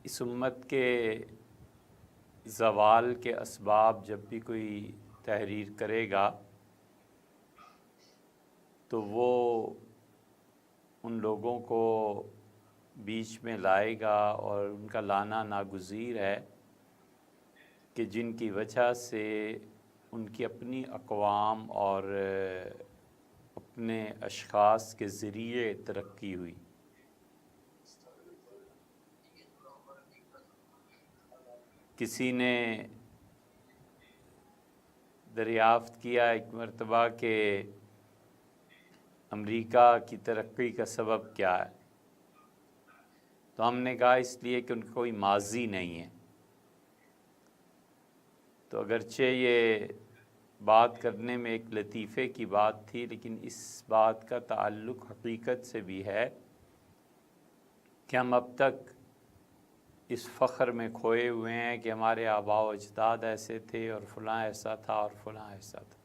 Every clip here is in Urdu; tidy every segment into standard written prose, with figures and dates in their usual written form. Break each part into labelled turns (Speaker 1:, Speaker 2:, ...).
Speaker 1: اس امت کے زوال کے اسباب جب بھی کوئی تحریر کرے گا تو وہ ان لوگوں کو بیچ میں لائے گا، اور ان کا لانا ناگزیر ہے کہ جن کی وجہ سے ان کی اپنی اقوام اور اپنے اشخاص کے ذریعے ترقی ہوئی۔ کسی نے دریافت کیا ایک مرتبہ کہ امریکہ کی ترقی کا سبب کیا ہے، تو ہم نے کہا اس لیے کہ ان کا کوئی ماضی نہیں ہے۔ تو اگرچہ یہ بات کرنے میں ایک لطیفے کی بات تھی، لیکن اس بات کا تعلق حقیقت سے بھی ہے کہ ہم اب تک اس فخر میں کھوئے ہوئے ہیں کہ ہمارے آباء و اجداد ایسے تھے اور فلاں ایسا تھا اور فلاں ایسا تھا،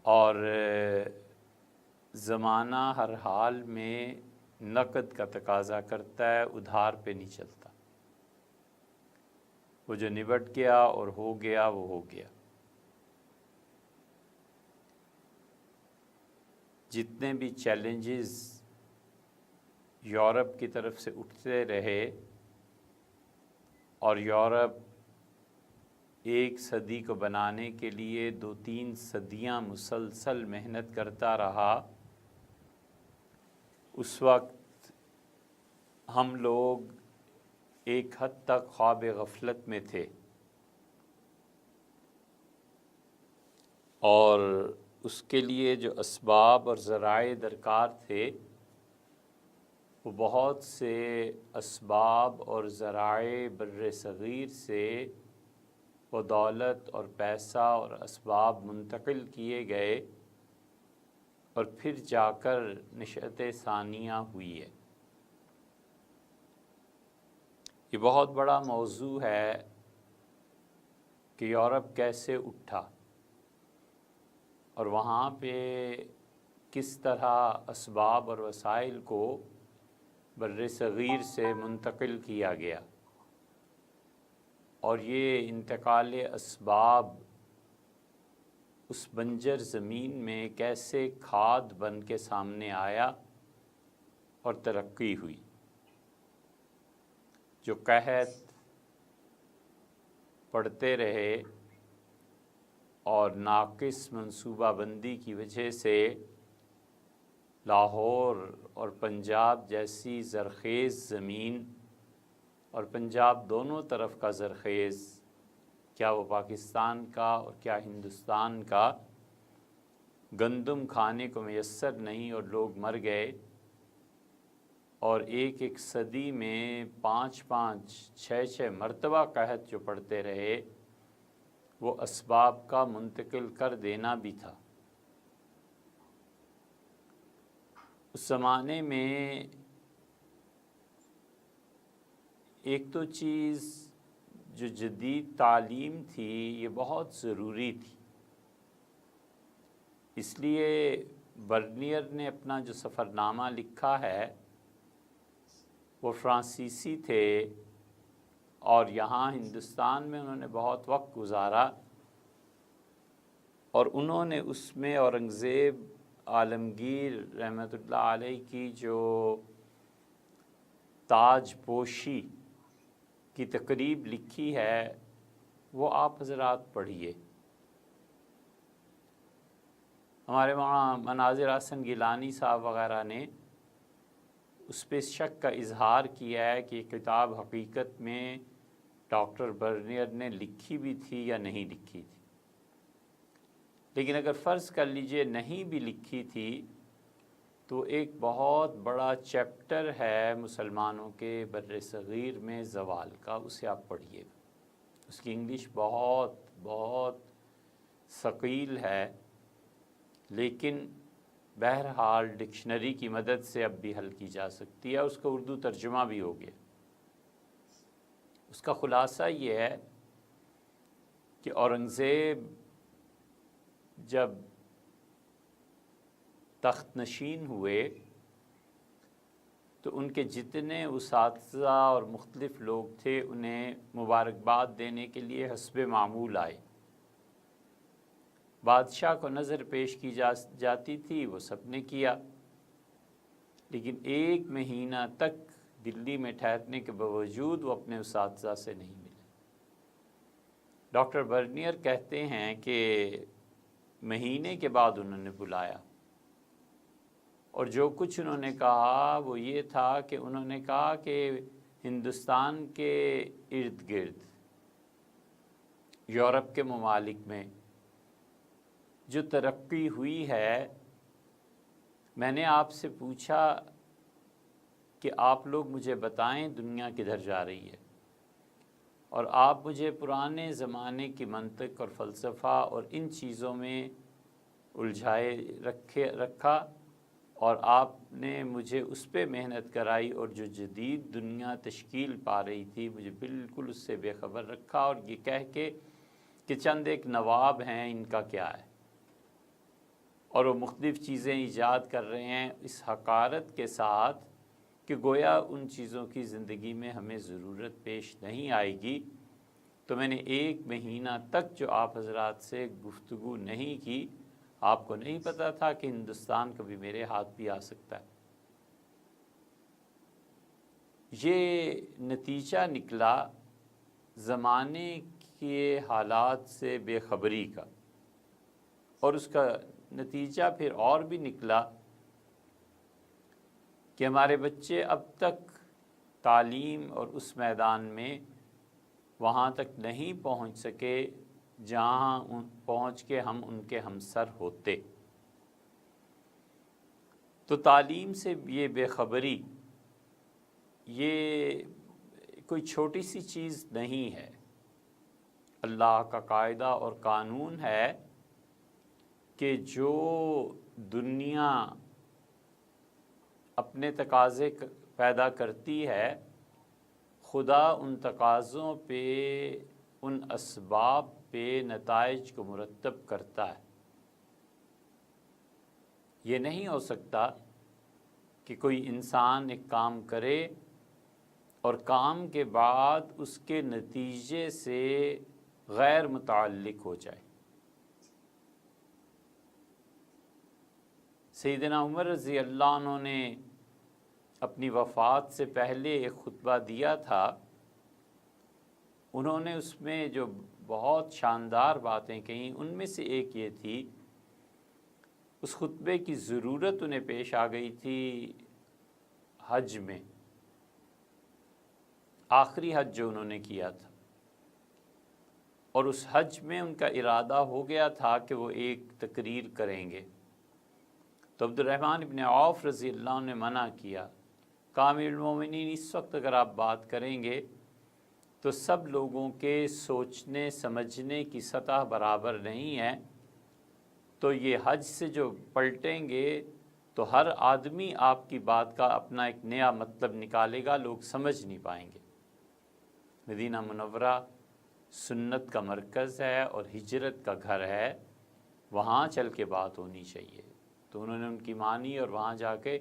Speaker 1: اور زمانہ ہر حال میں نقد کا تقاضا کرتا ہے، ادھار پہ نہیں چلتا۔ وہ جو نبٹ گیا اور ہو گیا وہ ہو گیا۔ جتنے بھی چیلنجز یورپ کی طرف سے اٹھتے رہے اور یورپ ایک صدی کو بنانے کے لیے 2-3 صدیاں مسلسل محنت کرتا رہا، اس وقت ہم لوگ ایک حد تک خواب غفلت میں تھے، اور اس کے لیے جو اسباب اور ذرائع درکار تھے وہ بہت سے اسباب اور ذرائع بر صغیر سے وہ دولت اور پیسہ اور اسباب منتقل کیے گئے، اور پھر جا کر نشأت ثانیہ ہوئی ہے۔ یہ بہت بڑا موضوع ہے کہ یورپ کیسے اٹھا اور وہاں پہ کس طرح اسباب اور وسائل کو بر صغیر سے منتقل کیا گیا، اور یہ انتقال اسباب اس بنجر زمین میں کیسے کھاد بن کے سامنے آیا اور ترقی ہوئی۔ جو قحط پڑتے رہے اور ناقص منصوبہ بندی کی وجہ سے لاہور اور پنجاب جیسی زرخیز زمین، اور پنجاب دونوں طرف کا زرخیز، کیا وہ پاکستان کا اور کیا ہندوستان کا، گندم کھانے کو میسر نہیں اور لوگ مر گئے، اور ایک صدی میں 5-5 6 مرتبہ قحط جو پڑتے رہے، وہ اسباب کا منتقل کر دینا بھی تھا۔ اس زمانے میں ایک تو چیز جو جدید تعلیم تھی یہ بہت ضروری تھی، اس لیے برنیر نے اپنا جو سفر نامہ لکھا ہے وہ فرانسیسی تھے، اور یہاں ہندوستان میں انہوں نے بہت وقت گزارا، اور انہوں نے اس میں اورنگزیب عالمگیر رحمۃ اللہ علیہ کی جو تاج پوشی کی تقریب لکھی ہے وہ آپ حضرات پڑھیے۔ ہمارے وہاں مناظر حسن گیلانی صاحب وغیرہ نے اس پہ شک کا اظہار کیا ہے کہ یہ کتاب حقیقت میں ڈاکٹر برنیر نے لکھی بھی تھی یا نہیں لکھی تھی، لیکن اگر فرض کر لیجئے نہیں بھی لکھی تھی تو ایک بہت بڑا چیپٹر ہے مسلمانوں کے بر صغیر میں زوال کا، اسے آپ پڑھیے گا۔ اس کی انگلش بہت بہت ثقیل ہے، لیکن بہرحال ڈکشنری کی مدد سے اب بھی حل کی جا سکتی ہے، اس کا اردو ترجمہ بھی ہو گیا۔ اس کا خلاصہ یہ ہے کہ اورنگزیب جب تخت نشین ہوئے تو ان کے جتنے اساتذہ اور مختلف لوگ تھے انہیں مبارکباد دینے کے لیے حسب معمول آئے۔ بادشاہ کو نظر پیش کی جاتی تھی، وہ سب نے کیا، لیکن 1 مہینہ تک دلی میں ٹھہرنے کے باوجود وہ اپنے اساتذہ سے نہیں ملے۔ ڈاکٹر برنیر کہتے ہیں کہ مہینے کے بعد انہوں نے بلایا، اور جو کچھ انہوں نے کہا وہ یہ تھا کہ انہوں نے کہا کہ ہندوستان کے ارد گرد یورپ کے ممالک میں جو ترقی ہوئی ہے، میں نے آپ سے پوچھا کہ آپ لوگ مجھے بتائیں دنیا کدھر جا رہی ہے، اور آپ مجھے پرانے زمانے کی منطق اور فلسفہ اور ان چیزوں میں الجھائے رکھا، اور آپ نے مجھے اس پہ محنت کرائی، اور جو جدید دنیا تشکیل پا رہی تھی مجھے بالکل اس سے بے خبر رکھا، اور یہ کہہ کے کہ چند ایک نواب ہیں، ان کا کیا ہے، اور وہ مختلف چیزیں ایجاد کر رہے ہیں اس حقارت کے ساتھ کہ گویا ان چیزوں کی زندگی میں ہمیں ضرورت پیش نہیں آئے گی۔ تو میں نے 1 مہینہ تک جو آپ حضرات سے گفتگو نہیں کی، آپ کو نہیں پتہ تھا کہ ہندوستان کبھی میرے ہاتھ بھی آ سکتا ہے۔ یہ نتیجہ نکلا زمانے کے حالات سے بے خبری کا، اور اس کا نتیجہ پھر اور بھی نکلا کہ ہمارے بچے اب تک تعلیم اور اس میدان میں وہاں تک نہیں پہنچ سکے جہاں پہنچ کے ہم ان کے ہمسر ہوتے۔ تو تعلیم سے یہ بے خبری یہ کوئی چھوٹی سی چیز نہیں ہے، اللہ کا قاعدہ اور قانون ہے کہ جو دنیا اپنے تقاضے پیدا کرتی ہے، خدا ان تقاضوں پہ، ان اسباب پہ نتائج کو مرتب کرتا ہے۔ یہ نہیں ہو سکتا کہ کوئی انسان ایک کام کرے اور کام کے بعد اس کے نتیجے سے غیر متعلق ہو جائے۔ سیدنا عمر رضی اللہ عنہ نے اپنی وفات سے پہلے ایک خطبہ دیا تھا، انہوں نے اس میں جو بہت شاندار باتیں کہیں، ان میں سے ایک یہ تھی، اس خطبے کی ضرورت انہیں پیش آ گئی تھی حج میں، آخری حج جو انہوں نے کیا تھا، اور اس حج میں ان کا ارادہ ہو گیا تھا کہ وہ ایک تقریر کریں گے۔ تو عبد الرحمن ابن عوف رضی اللہ عنہ نے منع کیا، کامل المومنین اس وقت اگر آپ بات کریں گے تو سب لوگوں کے سوچنے سمجھنے کی سطح برابر نہیں ہے، تو یہ حج سے جو پلٹیں گے تو ہر آدمی آپ کی بات کا اپنا ایک نیا مطلب نکالے گا، لوگ سمجھ نہیں پائیں گے۔ مدینہ منورہ سنت کا مرکز ہے اور ہجرت کا گھر ہے، وہاں چل کے بات ہونی چاہیے۔ تو انہوں نے ان کی مانی، اور وہاں جا کے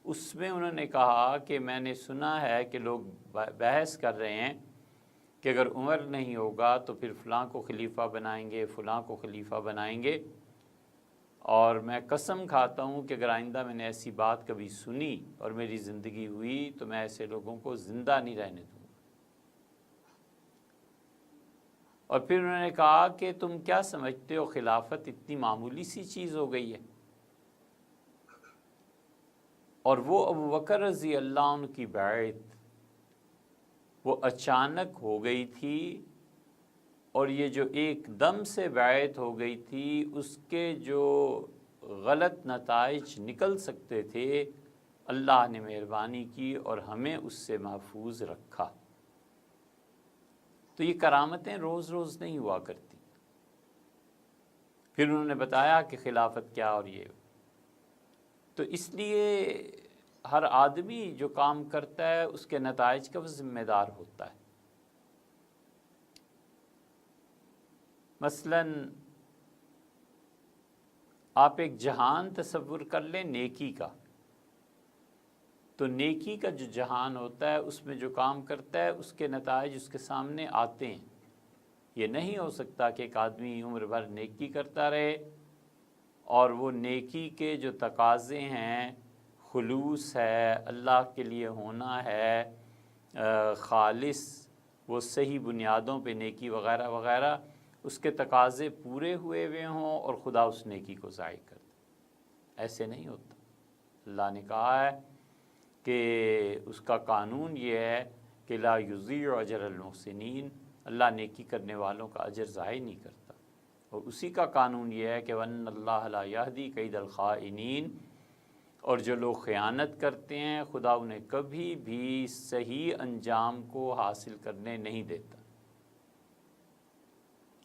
Speaker 1: اس میں انہوں نے کہا کہ میں نے سنا ہے کہ لوگ بحث کر رہے ہیں کہ اگر عمر نہیں ہوگا تو پھر فلاں کو خلیفہ بنائیں گے، فلاں کو خلیفہ بنائیں گے، اور میں قسم کھاتا ہوں کہ اگر آئندہ میں نے ایسی بات کبھی سنی اور میری زندگی ہوئی تو میں ایسے لوگوں کو زندہ نہیں رہنے دوں گا۔ اور پھر انہوں نے کہا کہ تم کیا سمجھتے ہو خلافت اتنی معمولی سی چیز ہو گئی ہے؟ اور وہ ابو بکر رضی اللہ عنہ کی بیعت وہ اچانک ہو گئی تھی، اور یہ جو ایک دم سے بیعت ہو گئی تھی اس کے جو غلط نتائج نکل سکتے تھے، اللہ نے مہربانی کی اور ہمیں اس سے محفوظ رکھا۔ تو یہ کرامتیں روز روز نہیں ہوا کرتی۔ پھر انہوں نے بتایا کہ خلافت کیا، اور یہ تو اس لیے ہر آدمی جو کام کرتا ہے اس کے نتائج کا وہ ذمہ دار ہوتا ہے۔ مثلا آپ ایک جہان تصور کر لیں نیکی کا، تو نیکی کا جو جہان ہوتا ہے اس میں جو کام کرتا ہے اس کے نتائج اس کے سامنے آتے ہیں۔ یہ نہیں ہو سکتا کہ ایک آدمی عمر بھر نیکی کرتا رہے اور وہ نیکی کے جو تقاضے ہیں، خلوص ہے، اللہ کے لیے ہونا ہے، خالص، وہ صحیح بنیادوں پہ نیکی وغیرہ وغیرہ، اس کے تقاضے پورے ہوئے ہوں اور خدا اس نیکی کو ضائع کر دے۔ ایسے نہیں ہوتا۔ اللہ نے کہا ہے کہ اس کا قانون یہ ہے کہ لا یضیع اجر المحسنین، اللہ نیکی کرنے والوں کا اجر ضائع نہیں کرتا۔ اور اسی کا قانون یہ ہے کہ وَأَنَّ اللَّهَ لَا يَهْدِي كَيْدَ الْخَائِنِينَ، اور جو لوگ خیانت کرتے ہیں خدا انہیں کبھی بھی صحیح انجام کو حاصل کرنے نہیں دیتا۔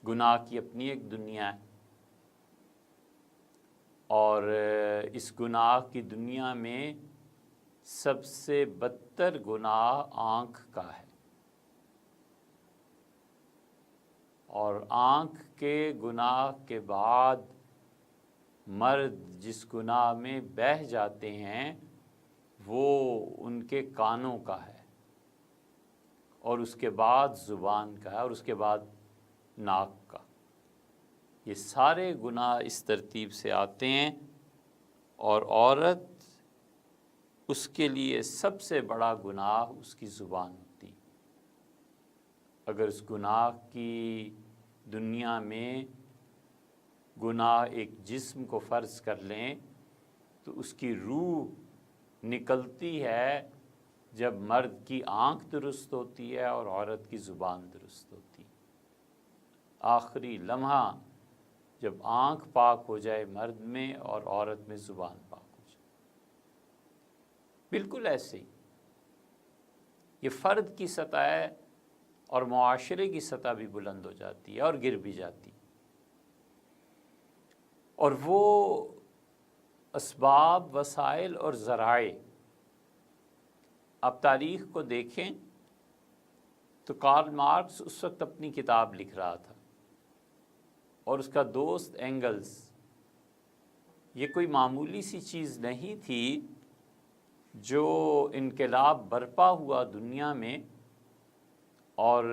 Speaker 1: گناہ کی اپنی ایک دنیا ہے، اور اس گناہ کی دنیا میں سب سے بدتر گناہ آنکھ کا ہے، اور آنکھ کے گناہ کے بعد مرد جس گناہ میں بہہ جاتے ہیں وہ ان کے کانوں کا ہے، اور اس کے بعد زبان کا ہے، اور اس کے بعد ناک کا۔ یہ سارے گناہ اس ترتیب سے آتے ہیں، اور عورت اس کے لیے سب سے بڑا گناہ اس کی زبان ہوتی۔ اگر اس گناہ کی دنیا میں گناہ ایک جسم کو فرض کر لیں تو اس کی روح نکلتی ہے جب مرد کی آنکھ درست ہوتی ہے اور عورت کی زبان درست ہوتی ہے۔ آخری لمحہ جب آنکھ پاک ہو جائے مرد میں اور عورت میں زبان پاک ہو جائے۔ بالکل ایسے ہی یہ فرد کی سطح ہے اور معاشرے کی سطح بھی بلند ہو جاتی ہے اور گر بھی جاتی ہے۔ اور وہ اسباب، وسائل اور ذرائع، آپ تاریخ کو دیکھیں تو کارل مارکس اس وقت اپنی کتاب لکھ رہا تھا، اور اس کا دوست اینگلز، یہ کوئی معمولی سی چیز نہیں تھی جو انقلاب برپا ہوا دنیا میں، اور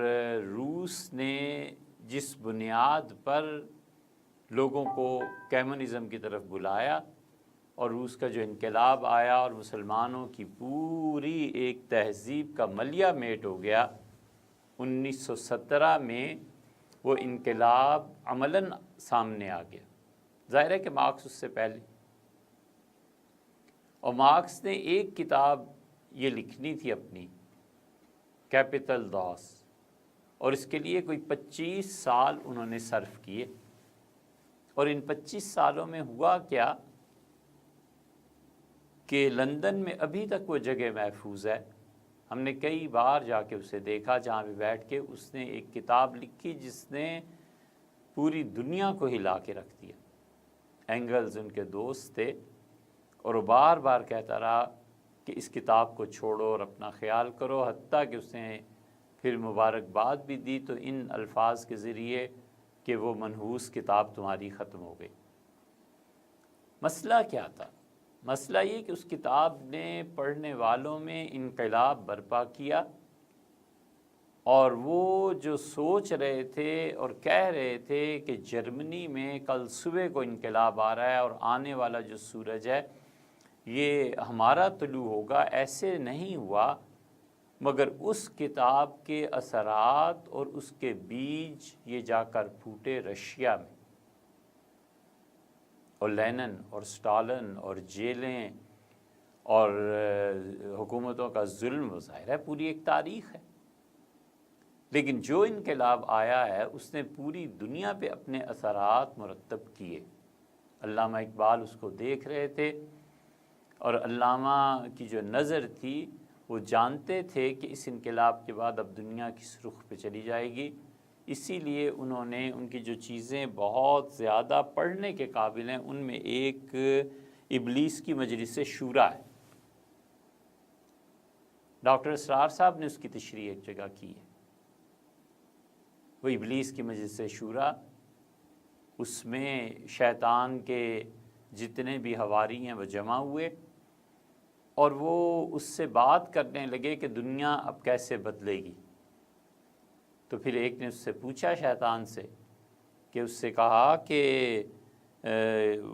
Speaker 1: روس نے جس بنیاد پر لوگوں کو کمیونزم کی طرف بلایا، اور روس کا جو انقلاب آیا اور مسلمانوں کی پوری ایک تہذیب کا ملیہ میٹ ہو گیا، 1917 میں وہ انقلاب عملاً سامنے آ گیا۔ ظاہر ہے کہ مارکس اس سے پہلے، اور مارکس نے ایک کتاب یہ لکھنی تھی اپنی، کیپٹل لاس، اور اس کے لیے کوئی 25 سال انہوں نے صرف کیے۔ اور ان 25 سالوں میں ہوا کیا کہ لندن میں ابھی تک وہ جگہ محفوظ ہے۔ ہم نے کئی بار جا کے اسے دیکھا، جہاں بھی بیٹھ کے اس نے ایک کتاب لکھی جس نے پوری دنیا کو ہلا کے رکھ دیا۔ اینگلز ان کے دوست تھے، اور وہ بار بار کہتا رہا کہ اس کتاب کو چھوڑو اور اپنا خیال کرو، حتیٰ کہ اس نے پھر مبارکباد بھی دی تو ان الفاظ کے ذریعے کہ وہ منحوس کتاب تمہاری ختم ہو گئی۔ مسئلہ کیا تھا؟ مسئلہ یہ کہ اس کتاب نے پڑھنے والوں میں انقلاب برپا کیا، اور وہ جو سوچ رہے تھے اور کہہ رہے تھے کہ جرمنی میں کل صبح کو انقلاب آ رہا ہے اور آنے والا جو سورج ہے یہ ہمارا طلوع ہوگا، ایسے نہیں ہوا، مگر اس کتاب کے اثرات اور اس کے بیج یہ جا کر پھوٹے رشیا میں، اور لینن اور سٹالن اور جیلیں اور حکومتوں کا ظلم ظاہر ہے پوری ایک تاریخ ہے۔ لیکن جو انقلاب آیا ہے اس نے پوری دنیا پہ اپنے اثرات مرتب کیے۔ علامہ اقبال اس کو دیکھ رہے تھے، اور علامہ کی جو نظر تھی وہ جانتے تھے کہ اس انقلاب کے بعد اب دنیا کس رخ پہ چلی جائے گی، اسی لیے انہوں نے ان کی جو چیزیں بہت زیادہ پڑھنے کے قابل ہیں ان میں ایک ابلیس کی مجلس شورا ہے۔ ڈاکٹر اسرار صاحب نے اس کی تشریح ایک جگہ کی ہے، وہ ابلیس کی مجلس شورا، اس میں شیطان کے جتنے بھی حواری ہیں وہ جمع ہوئے، اور وہ اس سے بات کرنے لگے کہ دنیا اب کیسے بدلے گی۔ تو پھر ایک نے اس سے پوچھا شیطان سے کہ اس سے کہا کہ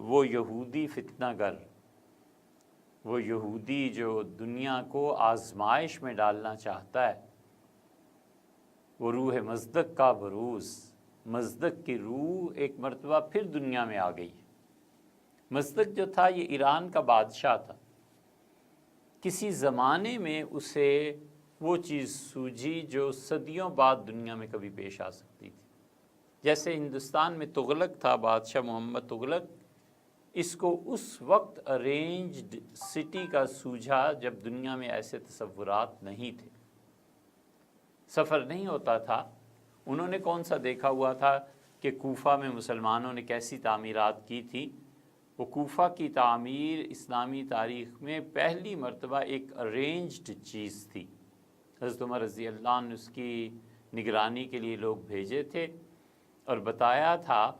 Speaker 1: وہ یہودی فتنہ گر، وہ یہودی جو دنیا کو آزمائش میں ڈالنا چاہتا ہے، وہ روح مصدق کا بروز، مصدق کی روح ایک مرتبہ پھر دنیا میں آ گئی۔ مصدق جو تھا یہ ایران کا بادشاہ تھا، کسی زمانے میں اسے وہ چیز سوجھی جو صدیوں بعد دنیا میں کبھی پیش آ سکتی تھی۔ جیسے ہندوستان میں تغلق تھا، بادشاہ محمد تغلق، اس کو اس وقت ارینجڈ سٹی کا سوجھا جب دنیا میں ایسے تصورات نہیں تھے، سفر نہیں ہوتا تھا۔ انہوں نے کون سا دیکھا ہوا تھا کہ کوفہ میں مسلمانوں نے کیسی تعمیرات کی تھی؟ وہ کوفہ کی تعمیر اسلامی تاریخ میں پہلی مرتبہ ایک ارینجڈ چیز تھی۔ حضرت عمر رضی اللہ عنہ اس کی نگرانی کے لیے لوگ بھیجے تھے اور بتایا تھا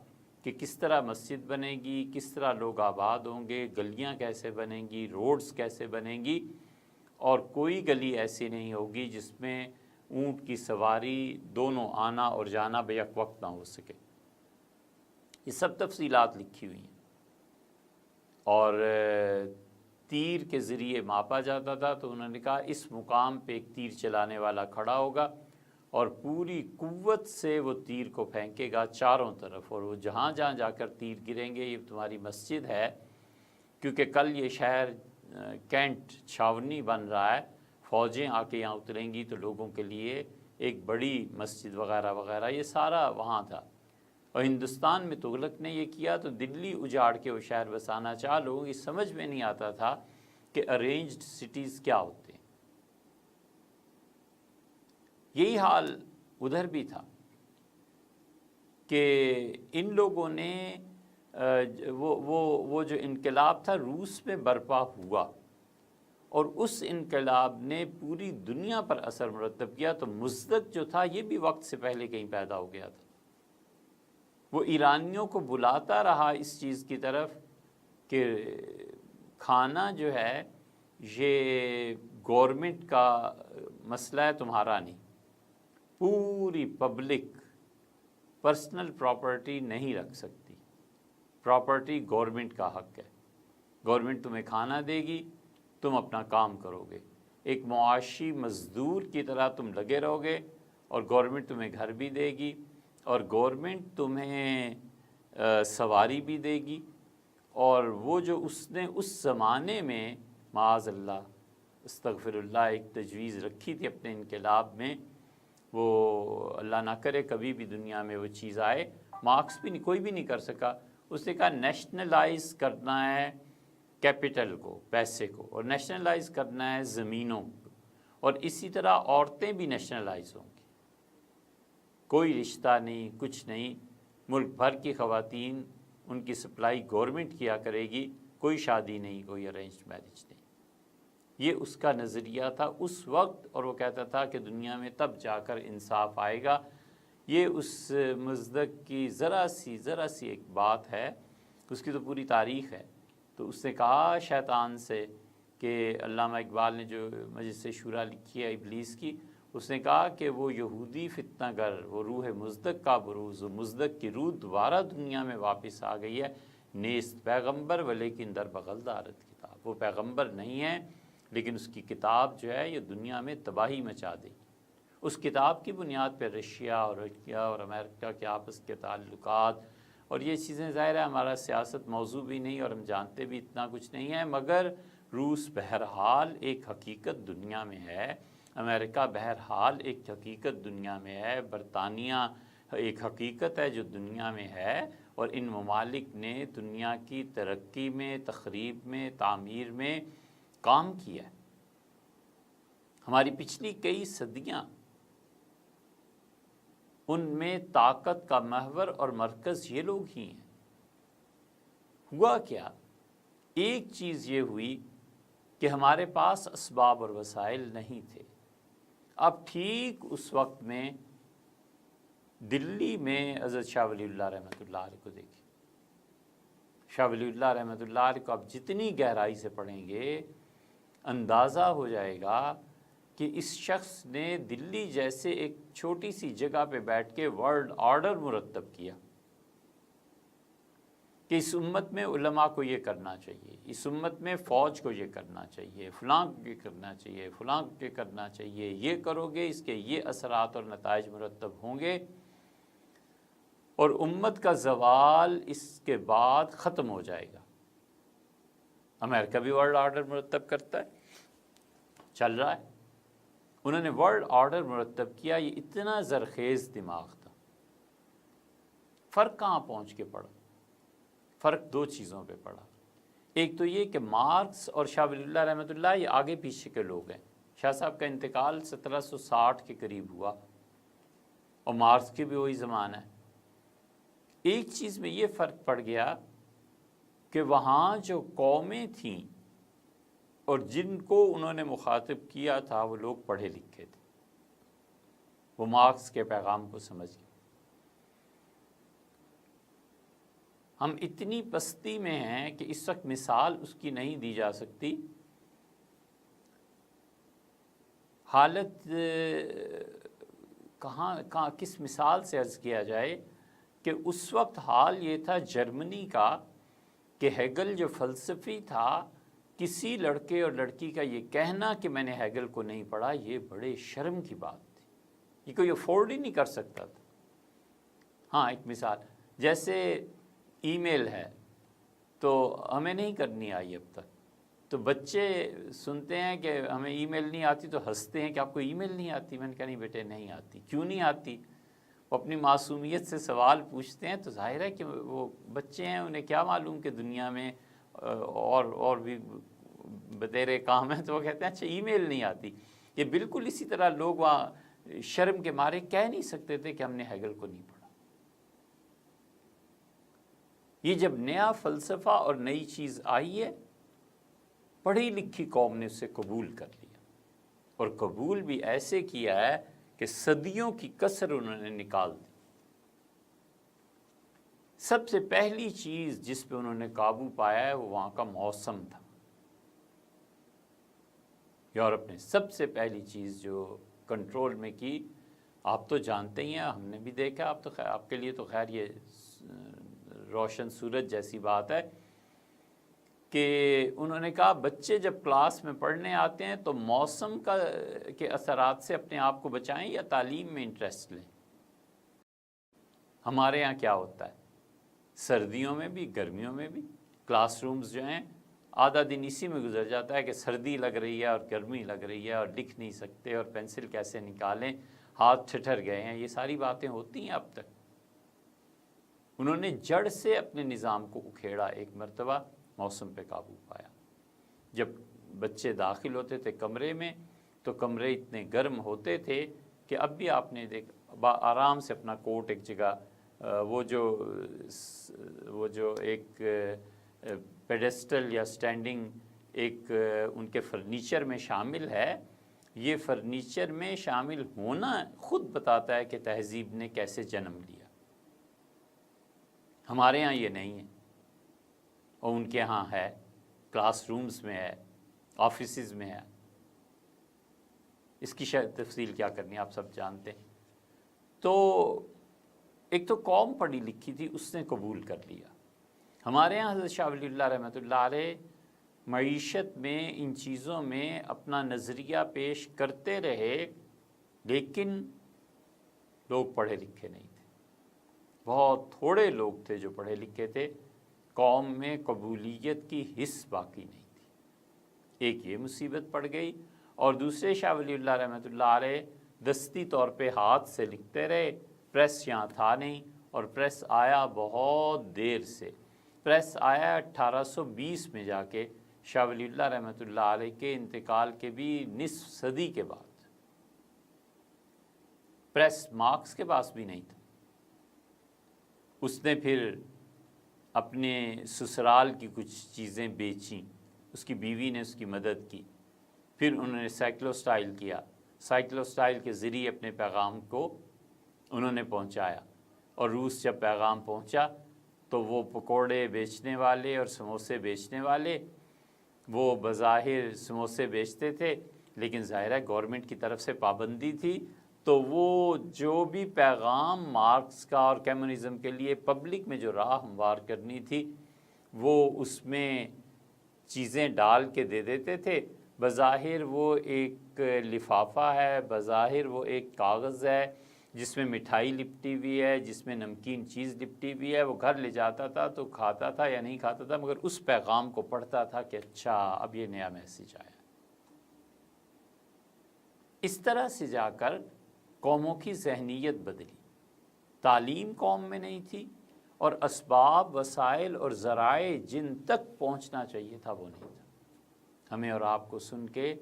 Speaker 1: کہ کس طرح مسجد بنے گی، کس طرح لوگ آباد ہوں گے، گلیاں کیسے بنیں گی، روڈز کیسے بنیں گی، اور کوئی گلی ایسی نہیں ہوگی جس میں اونٹ کی سواری دونوں آنا اور جانا بیک وقت نہ ہو سکے۔ یہ سب تفصیلات لکھی ہوئی ہیں۔ اور تیر کے ذریعے ماپا جاتا تھا، تو انہوں نے کہا اس مقام پہ ایک تیر چلانے والا کھڑا ہوگا اور پوری قوت سے وہ تیر کو پھینکے گا چاروں طرف، اور وہ جہاں جہاں جا کر تیر گریں گے یہ تمہاری مسجد ہے، کیونکہ کل یہ شہر کینٹ چھاونی بن رہا ہے، فوجیں آ کے یہاں اتریں گی تو لوگوں کے لیے ایک بڑی مسجد وغیرہ وغیرہ، یہ سارا وہاں تھا۔ اور ہندوستان میں تغلق نے یہ کیا تو دلی اجاڑ کے وہ شہر بسانا چاہ، لوگوں کی سمجھ میں نہیں آتا تھا کہ ارینجڈ سٹیز کیا ہوتے ہیں۔ یہی حال ادھر بھی تھا کہ ان لوگوں نے وہ جو انقلاب تھا روس میں برپا ہوا، اور اس انقلاب نے پوری دنیا پر اثر مرتب کیا۔ تو مصدق جو تھا یہ بھی وقت سے پہلے کہیں پیدا ہو گیا تھا، وہ ایرانیوں کو بلاتا رہا اس چیز کی طرف کہ کھانا جو ہے یہ گورنمنٹ کا مسئلہ ہے، تمہارا نہیں، پوری پبلک پرسنل پراپرٹی نہیں رکھ سکتی، پراپرٹی گورنمنٹ کا حق ہے، گورنمنٹ تمہیں کھانا دے گی، تم اپنا کام کرو گے، ایک معاشی مزدور کی طرح تم لگے رہو گے، اور گورنمنٹ تمہیں گھر بھی دے گی، اور گورنمنٹ تمہیں سواری بھی دے گی۔ اور وہ جو اس نے اس زمانے میں معاذ اللہ استغفر اللہ ایک تجویز رکھی تھی اپنے انقلاب میں، وہ اللہ نہ کرے کبھی بھی دنیا میں وہ چیز آئے، مارکس بھی نہیں، کوئی بھی نہیں کر سکا۔ اس نے کہا نیشنلائز کرنا ہے کیپٹل کو، پیسے کو، اور نیشنلائز کرنا ہے زمینوں کو، اور اسی طرح عورتیں بھی نیشنلائز ہوں گی، کوئی رشتہ نہیں، کچھ نہیں، ملک بھر کی خواتین ان کی سپلائی گورنمنٹ کیا کرے گی، کوئی شادی نہیں، کوئی ارینجڈ میرج نہیں۔ یہ اس کا نظریہ تھا اس وقت، اور وہ کہتا تھا کہ دنیا میں تب جا کر انصاف آئے گا۔ یہ اس مصدق کی ذرا سی ایک بات ہے، اس کی تو پوری تاریخ ہے۔ تو اس نے کہا شیطان سے کہ علامہ اقبال نے جو مجلس شورا لکھی ہے ابلیس کی، اس نے کہا کہ وہ یہودی فتنہ گر، وہ روح مصدق کا بروز، وہ مصدق کی روح دوبارہ دنیا میں واپس آ گئی ہے، نیست پیغمبر ولیکن در بغل دارت کتاب، وہ پیغمبر نہیں ہے لیکن اس کی کتاب جو ہے یہ دنیا میں تباہی مچا دے گی۔ اس کتاب کی بنیاد پہ رشیا اور امریکہ کے آپس کے تعلقات اور یہ چیزیں، ظاہر ہے ہمارا سیاست موضوع بھی نہیں اور ہم جانتے بھی اتنا کچھ نہیں ہے، مگر روس بہرحال ایک حقیقت دنیا میں ہے، امریکہ بہرحال ایک حقیقت دنیا میں ہے، برطانیہ ایک حقیقت ہے جو دنیا میں ہے، اور ان ممالک نے دنیا کی ترقی میں، تخریب میں، تعمیر میں کام کیا ہے۔ ہماری پچھلی کئی صدیاں ان میں طاقت کا محور اور مرکز یہ لوگ ہی ہیں۔ ہوا کیا؟ ایک چیز یہ ہوئی کہ ہمارے پاس اسباب اور وسائل نہیں تھے۔ اب ٹھیک اس وقت میں دلی میں حضرت شاہ ولی اللہ رحمۃ اللہ علیہ کو دیکھیں، شاہ ولی اللہ رحمۃ اللہ علیہ کو آپ جتنی گہرائی سے پڑھیں گے اندازہ ہو جائے گا کہ اس شخص نے دلی جیسے ایک چھوٹی سی جگہ پہ بیٹھ کے ورلڈ آرڈر مرتب کیا کہ اس امت میں علماء کو یہ کرنا چاہیے، اس امت میں فوج کو یہ کرنا چاہیے، فلاں کو یہ کرنا چاہیے، فلاں کو یہ کرنا چاہیے، یہ کرو گے اس کے یہ اثرات اور نتائج مرتب ہوں گے، اور امت کا زوال اس کے بعد ختم ہو جائے گا۔ امریکہ بھی ورلڈ آرڈر مرتب کرتا ہے، چل رہا ہے، انہوں نے ورلڈ آرڈر مرتب کیا، یہ اتنا زرخیز دماغ تھا۔ فرق کہاں پہنچ کے پڑا؟ فرق دو چیزوں پہ پڑا۔ ایک تو یہ کہ مارکس اور شاہ ولی اللہ رحمۃ اللہ یہ آگے پیچھے کے لوگ ہیں۔ شاہ صاحب کا انتقال 1760 کے قریب ہوا اور مارکس کی بھی وہی زمانہ ہے۔ ایک چیز میں یہ فرق پڑ گیا کہ وہاں جو قومیں تھیں اور جن کو انہوں نے مخاطب کیا تھا وہ لوگ پڑھے لکھے تھے، وہ مارکس کے پیغام کو سمجھ گئے۔ ہم اتنی پستی میں ہیں کہ اس وقت مثال اس کی نہیں دی جا سکتی۔ حالت کہاں کس مثال سے عرض کیا جائے کہ اس وقت حال یہ تھا جرمنی کا کہ ہیگل جو فلسفی تھا، کسی لڑکے اور لڑکی کا یہ کہنا کہ میں نے ہیگل کو نہیں پڑھا یہ بڑے شرم کی بات تھی، یہ کوئی افورڈ ہی نہیں کر سکتا تھا۔ ہاں ایک مثال، جیسے ای میل ہے تو ہمیں نہیں کرنی آئی اب تک، تو بچے سنتے ہیں کہ ہمیں ای میل نہیں آتی تو ہنستے ہیں کہ آپ کو ای میل نہیں آتی۔ میں نے کہا نہیں بیٹے نہیں آتی۔ کیوں نہیں آتی؟ وہ اپنی معصومیت سے سوال پوچھتے ہیں، تو ظاہر ہے کہ وہ بچے ہیں، انہیں کیا معلوم کہ دنیا میں اور بھی بتیرے کام ہیں، تو وہ کہتے ہیں اچھا ای میل نہیں آتی۔ یہ بالکل اسی طرح لوگ وہاں شرم کے مارے کہہ نہیں سکتے تھے کہ ہم نے ہیگل کو نہیں پڑھا۔ یہ جب نیا فلسفہ اور نئی چیز آئی ہے، پڑھی لکھی قوم نے اسے قبول کر لیا، اور قبول بھی ایسے کیا ہے کہ صدیوں کی کسر انہوں نے نکال دی۔ سب سے پہلی چیز جس پہ انہوں نے قابو پایا ہے وہ وہاں کا موسم تھا۔ یورپ نے سب سے پہلی چیز جو کنٹرول میں کی، آپ تو جانتے ہی ہیں، ہم نے بھی دیکھا، آپ کے لیے تو خیر یہ روشن سورج جیسی بات ہے کہ انہوں نے کہا بچے جب کلاس میں پڑھنے آتے ہیں تو موسم کے اثرات سے اپنے آپ کو بچائیں یا تعلیم میں انٹرسٹ لیں۔ ہمارے ہاں کیا ہوتا ہے، سردیوں میں بھی گرمیوں میں بھی کلاس رومز جو ہیں آدھا دن اسی میں گزر جاتا ہے کہ سردی لگ رہی ہے اور گرمی لگ رہی ہے اور لکھ نہیں سکتے اور پینسل کیسے نکالیں، ہاتھ ٹھٹر گئے ہیں، یہ ساری باتیں ہوتی ہیں اب تک۔ انہوں نے جڑ سے اپنے نظام کو اکھیڑا، ایک مرتبہ موسم پہ قابو پایا۔ جب بچے داخل ہوتے تھے کمرے میں تو کمرے اتنے گرم ہوتے تھے کہ اب بھی آپ نے آرام سے اپنا کوٹ ایک جگہ، وہ جو ایک پیڈسٹل یا سٹینڈنگ ایک ان کے فرنیچر میں شامل ہے، یہ فرنیچر میں شامل ہونا خود بتاتا ہے کہ تہذیب نے کیسے جنم لیا۔ ہمارے ہاں یہ نہیں ہے، اور ان کے ہاں ہے، کلاس رومز میں ہے، آفیسز میں ہے۔ اس کی شاید تفصیل کیا کرنی آپ سب جانتے ہیں۔ تو ایک تو قوم پڑھی لکھی تھی، اس نے قبول کر لیا۔ ہمارے یہاں حضرت شاہ ولی اللہ رحمۃ اللہ علیہ معیشت میں ان چیزوں میں اپنا نظریہ پیش کرتے رہے، لیکن لوگ پڑھے لکھے نہیں تھے، بہت تھوڑے لوگ تھے جو پڑھے لکھے تھے، قوم میں قبولیت کی حس باقی نہیں تھی۔ ایک یہ مصیبت پڑ گئی، اور دوسرے شاہ ولی اللہ رحمۃ اللہ علیہ دستی طور پہ ہاتھ سے لکھتے رہے، پریس یہاں تھا نہیں، اور پریس آیا بہت دیر سے، پریس آیا 1820 میں جا کے، شاہ ولی اللہ رحمۃ اللہ علیہ کے انتقال کے بھی نصف صدی کے بعد۔ پریس مارکس کے پاس بھی نہیں تھا۔ اس نے پھر اپنے سسرال کی کچھ چیزیں بیچیں، اس کی بیوی نے اس کی مدد کی، پھر انہوں نے سائیکلوسٹائل کیا، سائیکلوسٹائل کے ذریعے اپنے پیغام کو انہوں نے پہنچایا، اور روس جب پیغام پہنچا تو وہ پکوڑے بیچنے والے اور سموسے بیچنے والے وہ بظاہر سموسے بیچتے تھے، لیکن ظاہر ہے گورنمنٹ کی طرف سے پابندی تھی، تو وہ جو بھی پیغام مارکس کا اور کمیونزم کے لیے پبلک میں جو راہ ہموار کرنی تھی وہ اس میں چیزیں ڈال کے دے دیتے تھے۔ بظاہر وہ ایک لفافہ ہے، بظاہر وہ ایک کاغذ ہے جس میں مٹھائی لپٹی ہوئی ہے، جس میں نمکین چیز لپٹی ہوئی ہے، وہ گھر لے جاتا تھا تو کھاتا تھا یا نہیں کھاتا تھا، مگر اس پیغام کو پڑھتا تھا کہ اچھا اب یہ نیا میسیج آیا۔ اس طرح سے جا کر قوموں کی ذہنیت بدلی۔ تعلیم قوم میں نہیں تھی، اور اسباب، وسائل اور ذرائع جن تک پہنچنا چاہیے تھا وہ نہیں تھا۔ ہمیں اور آپ کو سن کے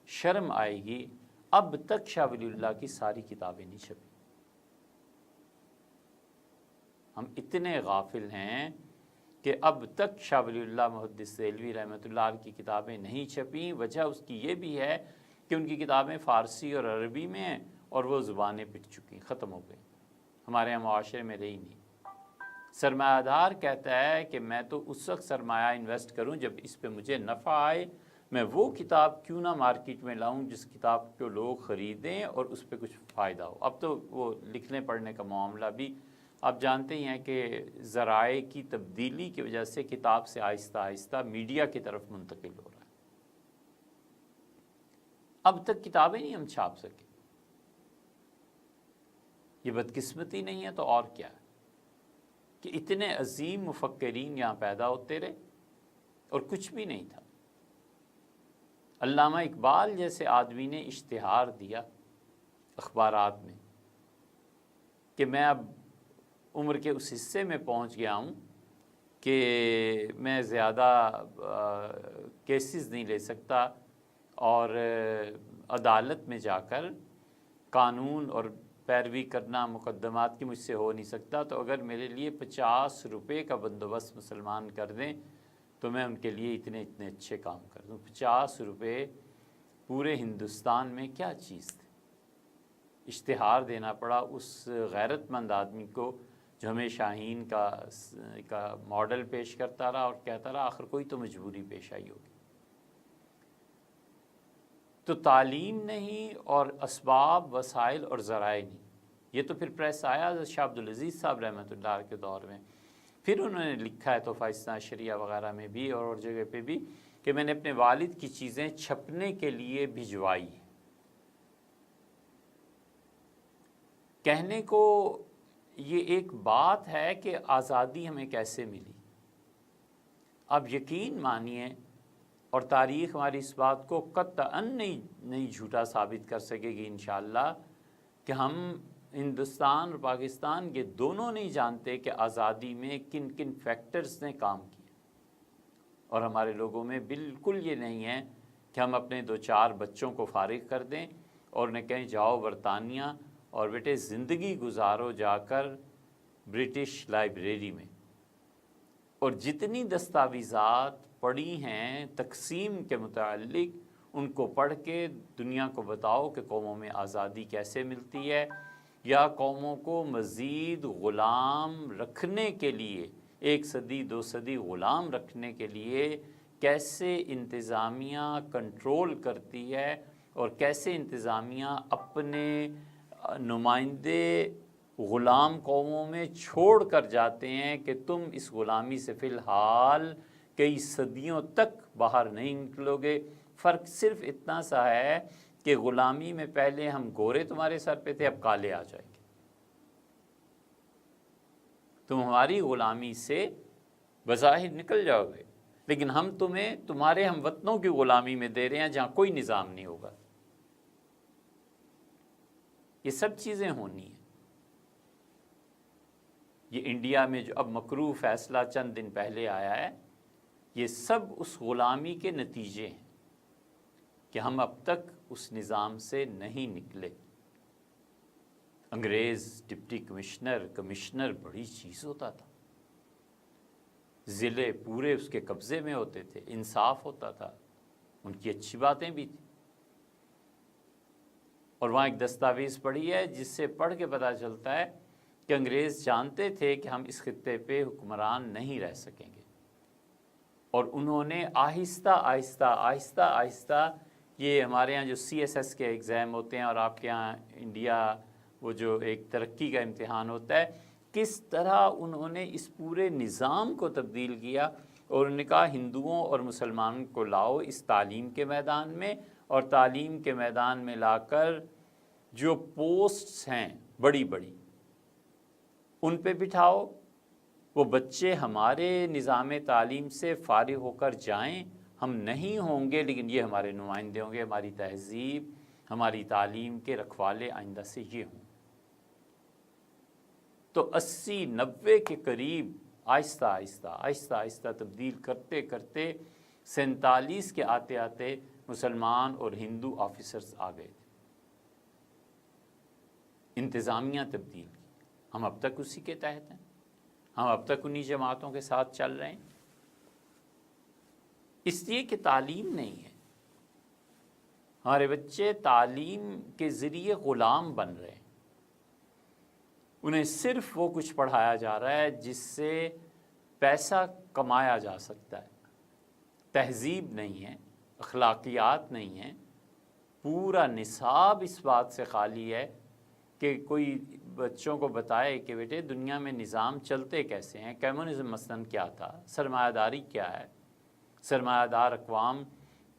Speaker 1: شرم آئے گی، اب تک شاہ ولی اللہ کی ساری کتابیں نہیں چھپی۔ ہم اتنے غافل ہیں کہ اب تک شاہ ولی اللہ محدث دہلوی رحمۃ اللہ علیہ کی کتابیں نہیں چھپیں۔ وجہ اس کی یہ بھی ہے کہ ان کی کتابیں فارسی اور عربی میں ہیں اور وہ زبانیں پٹ چکی، ختم ہو گئی، ہمارے یہاں معاشرے میں رہی نہیں۔ سرمایہ دار کہتا ہے کہ میں تو اس وقت سرمایہ انویسٹ کروں جب اس پہ مجھے نفع آئے، میں وہ کتاب کیوں نہ مارکیٹ میں لاؤں جس کتاب کو لوگ خریدیں اور اس پہ کچھ فائدہ ہو۔ اب تو وہ لکھنے پڑھنے کا معاملہ بھی آپ جانتے ہی ہیں کہ ذرائع کی تبدیلی کی وجہ سے کتاب سے آہستہ آہستہ میڈیا کی طرف منتقل ہو رہا ہے۔ اب تک کتابیں نہیں ہم چھاپ سکے، یہ بدقسمتی نہیں ہے تو اور کیا ہے کہ اتنے عظیم مفکرین یہاں پیدا ہوتے رہے اور کچھ بھی نہیں تھا۔ علامہ اقبال جیسے آدمی نے اشتہار دیا اخبارات میں کہ میں اب عمر کے اس حصے میں پہنچ گیا ہوں کہ میں زیادہ کیسز نہیں لے سکتا اور عدالت میں جا کر قانون اور پیروی کرنا مقدمات کی مجھ سے ہو نہیں سکتا، تو اگر میرے لیے 50 روپے کا بندوبست مسلمان کر دیں تو میں ان کے لیے اتنے اچھے کام کر دوں۔ 50 روپے پورے ہندوستان میں کیا چیز تھی؟ اشتہار دینا پڑا اس غیرت مند آدمی کو جو ہمیں شاہین کا ماڈل پیش کرتا رہا اور کہتا رہا آخر کوئی تو مجبوری پیش آئی ہوگی۔ تو تعلیم نہیں اور اسباب، وسائل اور ذرائع نہیں، یہ تو پھر پریس آیا شاہ عبدالعزیز صاحب رحمۃ اللہ علیہ کے دور میں، پھر انہوں نے لکھا ہے تحفہ اثنا عشریہ وغیرہ میں بھی اور جگہ پہ بھی کہ میں نے اپنے والد کی چیزیں چھپنے کے لیے بھجوائی۔ کہنے کو یہ ایک بات ہے کہ آزادی ہمیں کیسے ملی، اب یقین مانیے اور تاریخ ہماری اس بات کو قطعاً نہیں جھوٹا ثابت کر سکے گی انشاءاللہ کہ ہم ہندوستان اور پاکستان کے دونوں نہیں جانتے کہ آزادی میں کن کن فیکٹرز نے کام کیا، اور ہمارے لوگوں میں بالکل یہ نہیں ہے کہ ہم اپنے 2-4 بچوں کو فارغ کر دیں اور انہیں کہیں جاؤ برطانیہ اور بیٹے زندگی گزارو جا کر برٹش لائبریری میں، اور جتنی دستاویزات پڑھی ہیں تقسیم کے متعلق ان کو پڑھ کے دنیا کو بتاؤ کہ قوموں میں آزادی کیسے ملتی ہے، یا قوموں کو مزید غلام رکھنے کے لیے 1 صدی 2 صدی غلام رکھنے کے لیے کیسے انتظامیہ کنٹرول کرتی ہے اور کیسے انتظامیہ اپنے نمائندے غلام قوموں میں چھوڑ کر جاتے ہیں کہ تم اس غلامی سے فی الحال کئی صدیوں تک باہر نہیں نکلو گے۔ فرق صرف اتنا سا ہے کہ غلامی میں پہلے ہم گورے تمہارے سر پہ تھے، اب کالے آ جائیں گے، تم ہماری غلامی سے بظاہر نکل جاؤ گے، لیکن ہم تمہیں تمہارے ہم وطنوں کی غلامی میں دے رہے ہیں جہاں کوئی نظام نہیں ہوگا۔ یہ سب چیزیں ہونی ہیں۔ یہ انڈیا میں جو اب مکروہ فیصلہ چند دن پہلے آیا ہے، یہ سب اس غلامی کے نتیجے ہیں کہ ہم اب تک اس نظام سے نہیں نکلے۔ انگریز ڈپٹی کمشنر بڑی چیز ہوتا تھا، ضلع پورے اس کے قبضے میں ہوتے تھے، انصاف ہوتا تھا، ان کی اچھی باتیں بھی تھیں۔ اور وہاں ایک دستاویز پڑھی ہے جس سے پڑھ کے پتہ چلتا ہے کہ انگریز جانتے تھے کہ ہم اس خطے پہ حکمران نہیں رہ سکیں گے، اور انہوں نے آہستہ آہستہ آہستہ آہستہ یہ ہمارے ہاں جو CSS کے ایگزام ہوتے ہیں اور آپ کے ہاں انڈیا وہ جو ایک ترقی کا امتحان ہوتا ہے، کس طرح انہوں نے اس پورے نظام کو تبدیل کیا، اور انہوں نے کہا ہندوؤں اور مسلمانوں کو لاؤ اس تعلیم کے میدان میں، اور تعلیم کے میدان میں لا کر جو پوسٹس ہیں بڑی بڑی ان پہ بٹھاؤ، وہ بچے ہمارے نظام تعلیم سے فارغ ہو کر جائیں، ہم نہیں ہوں گے لیکن یہ ہمارے نمائندے ہوں گے، ہماری تہذیب ہماری تعلیم کے رکھوالے آئندہ سے یہ ہوں۔ تو 80-90 کے قریب آہستہ آہستہ آہستہ آہستہ تبدیل کرتے کرتے 47 کے آتے آتے مسلمان اور ہندو آفیسرز آ گئے تھے، انتظامیہ تبدیل کی۔ ہم اب تک اسی کے تحت ہیں، ہم اب تک انہی جماعتوں کے ساتھ چل رہے ہیں، اس لیے کہ تعلیم نہیں ہے۔ ہمارے بچے تعلیم کے ذریعے غلام بن رہے ہیں، انہیں صرف وہ کچھ پڑھایا جا رہا ہے جس سے پیسہ کمایا جا سکتا ہے، تہذیب نہیں ہے، اخلاقیات نہیں ہیں۔ پورا نصاب اس بات سے خالی ہے کہ کوئی بچوں کو بتائے کہ بیٹے دنیا میں نظام چلتے کیسے ہیں، کمیونزم مثلاً کیا تھا، سرمایہ داری کیا ہے، سرمایہ دار اقوام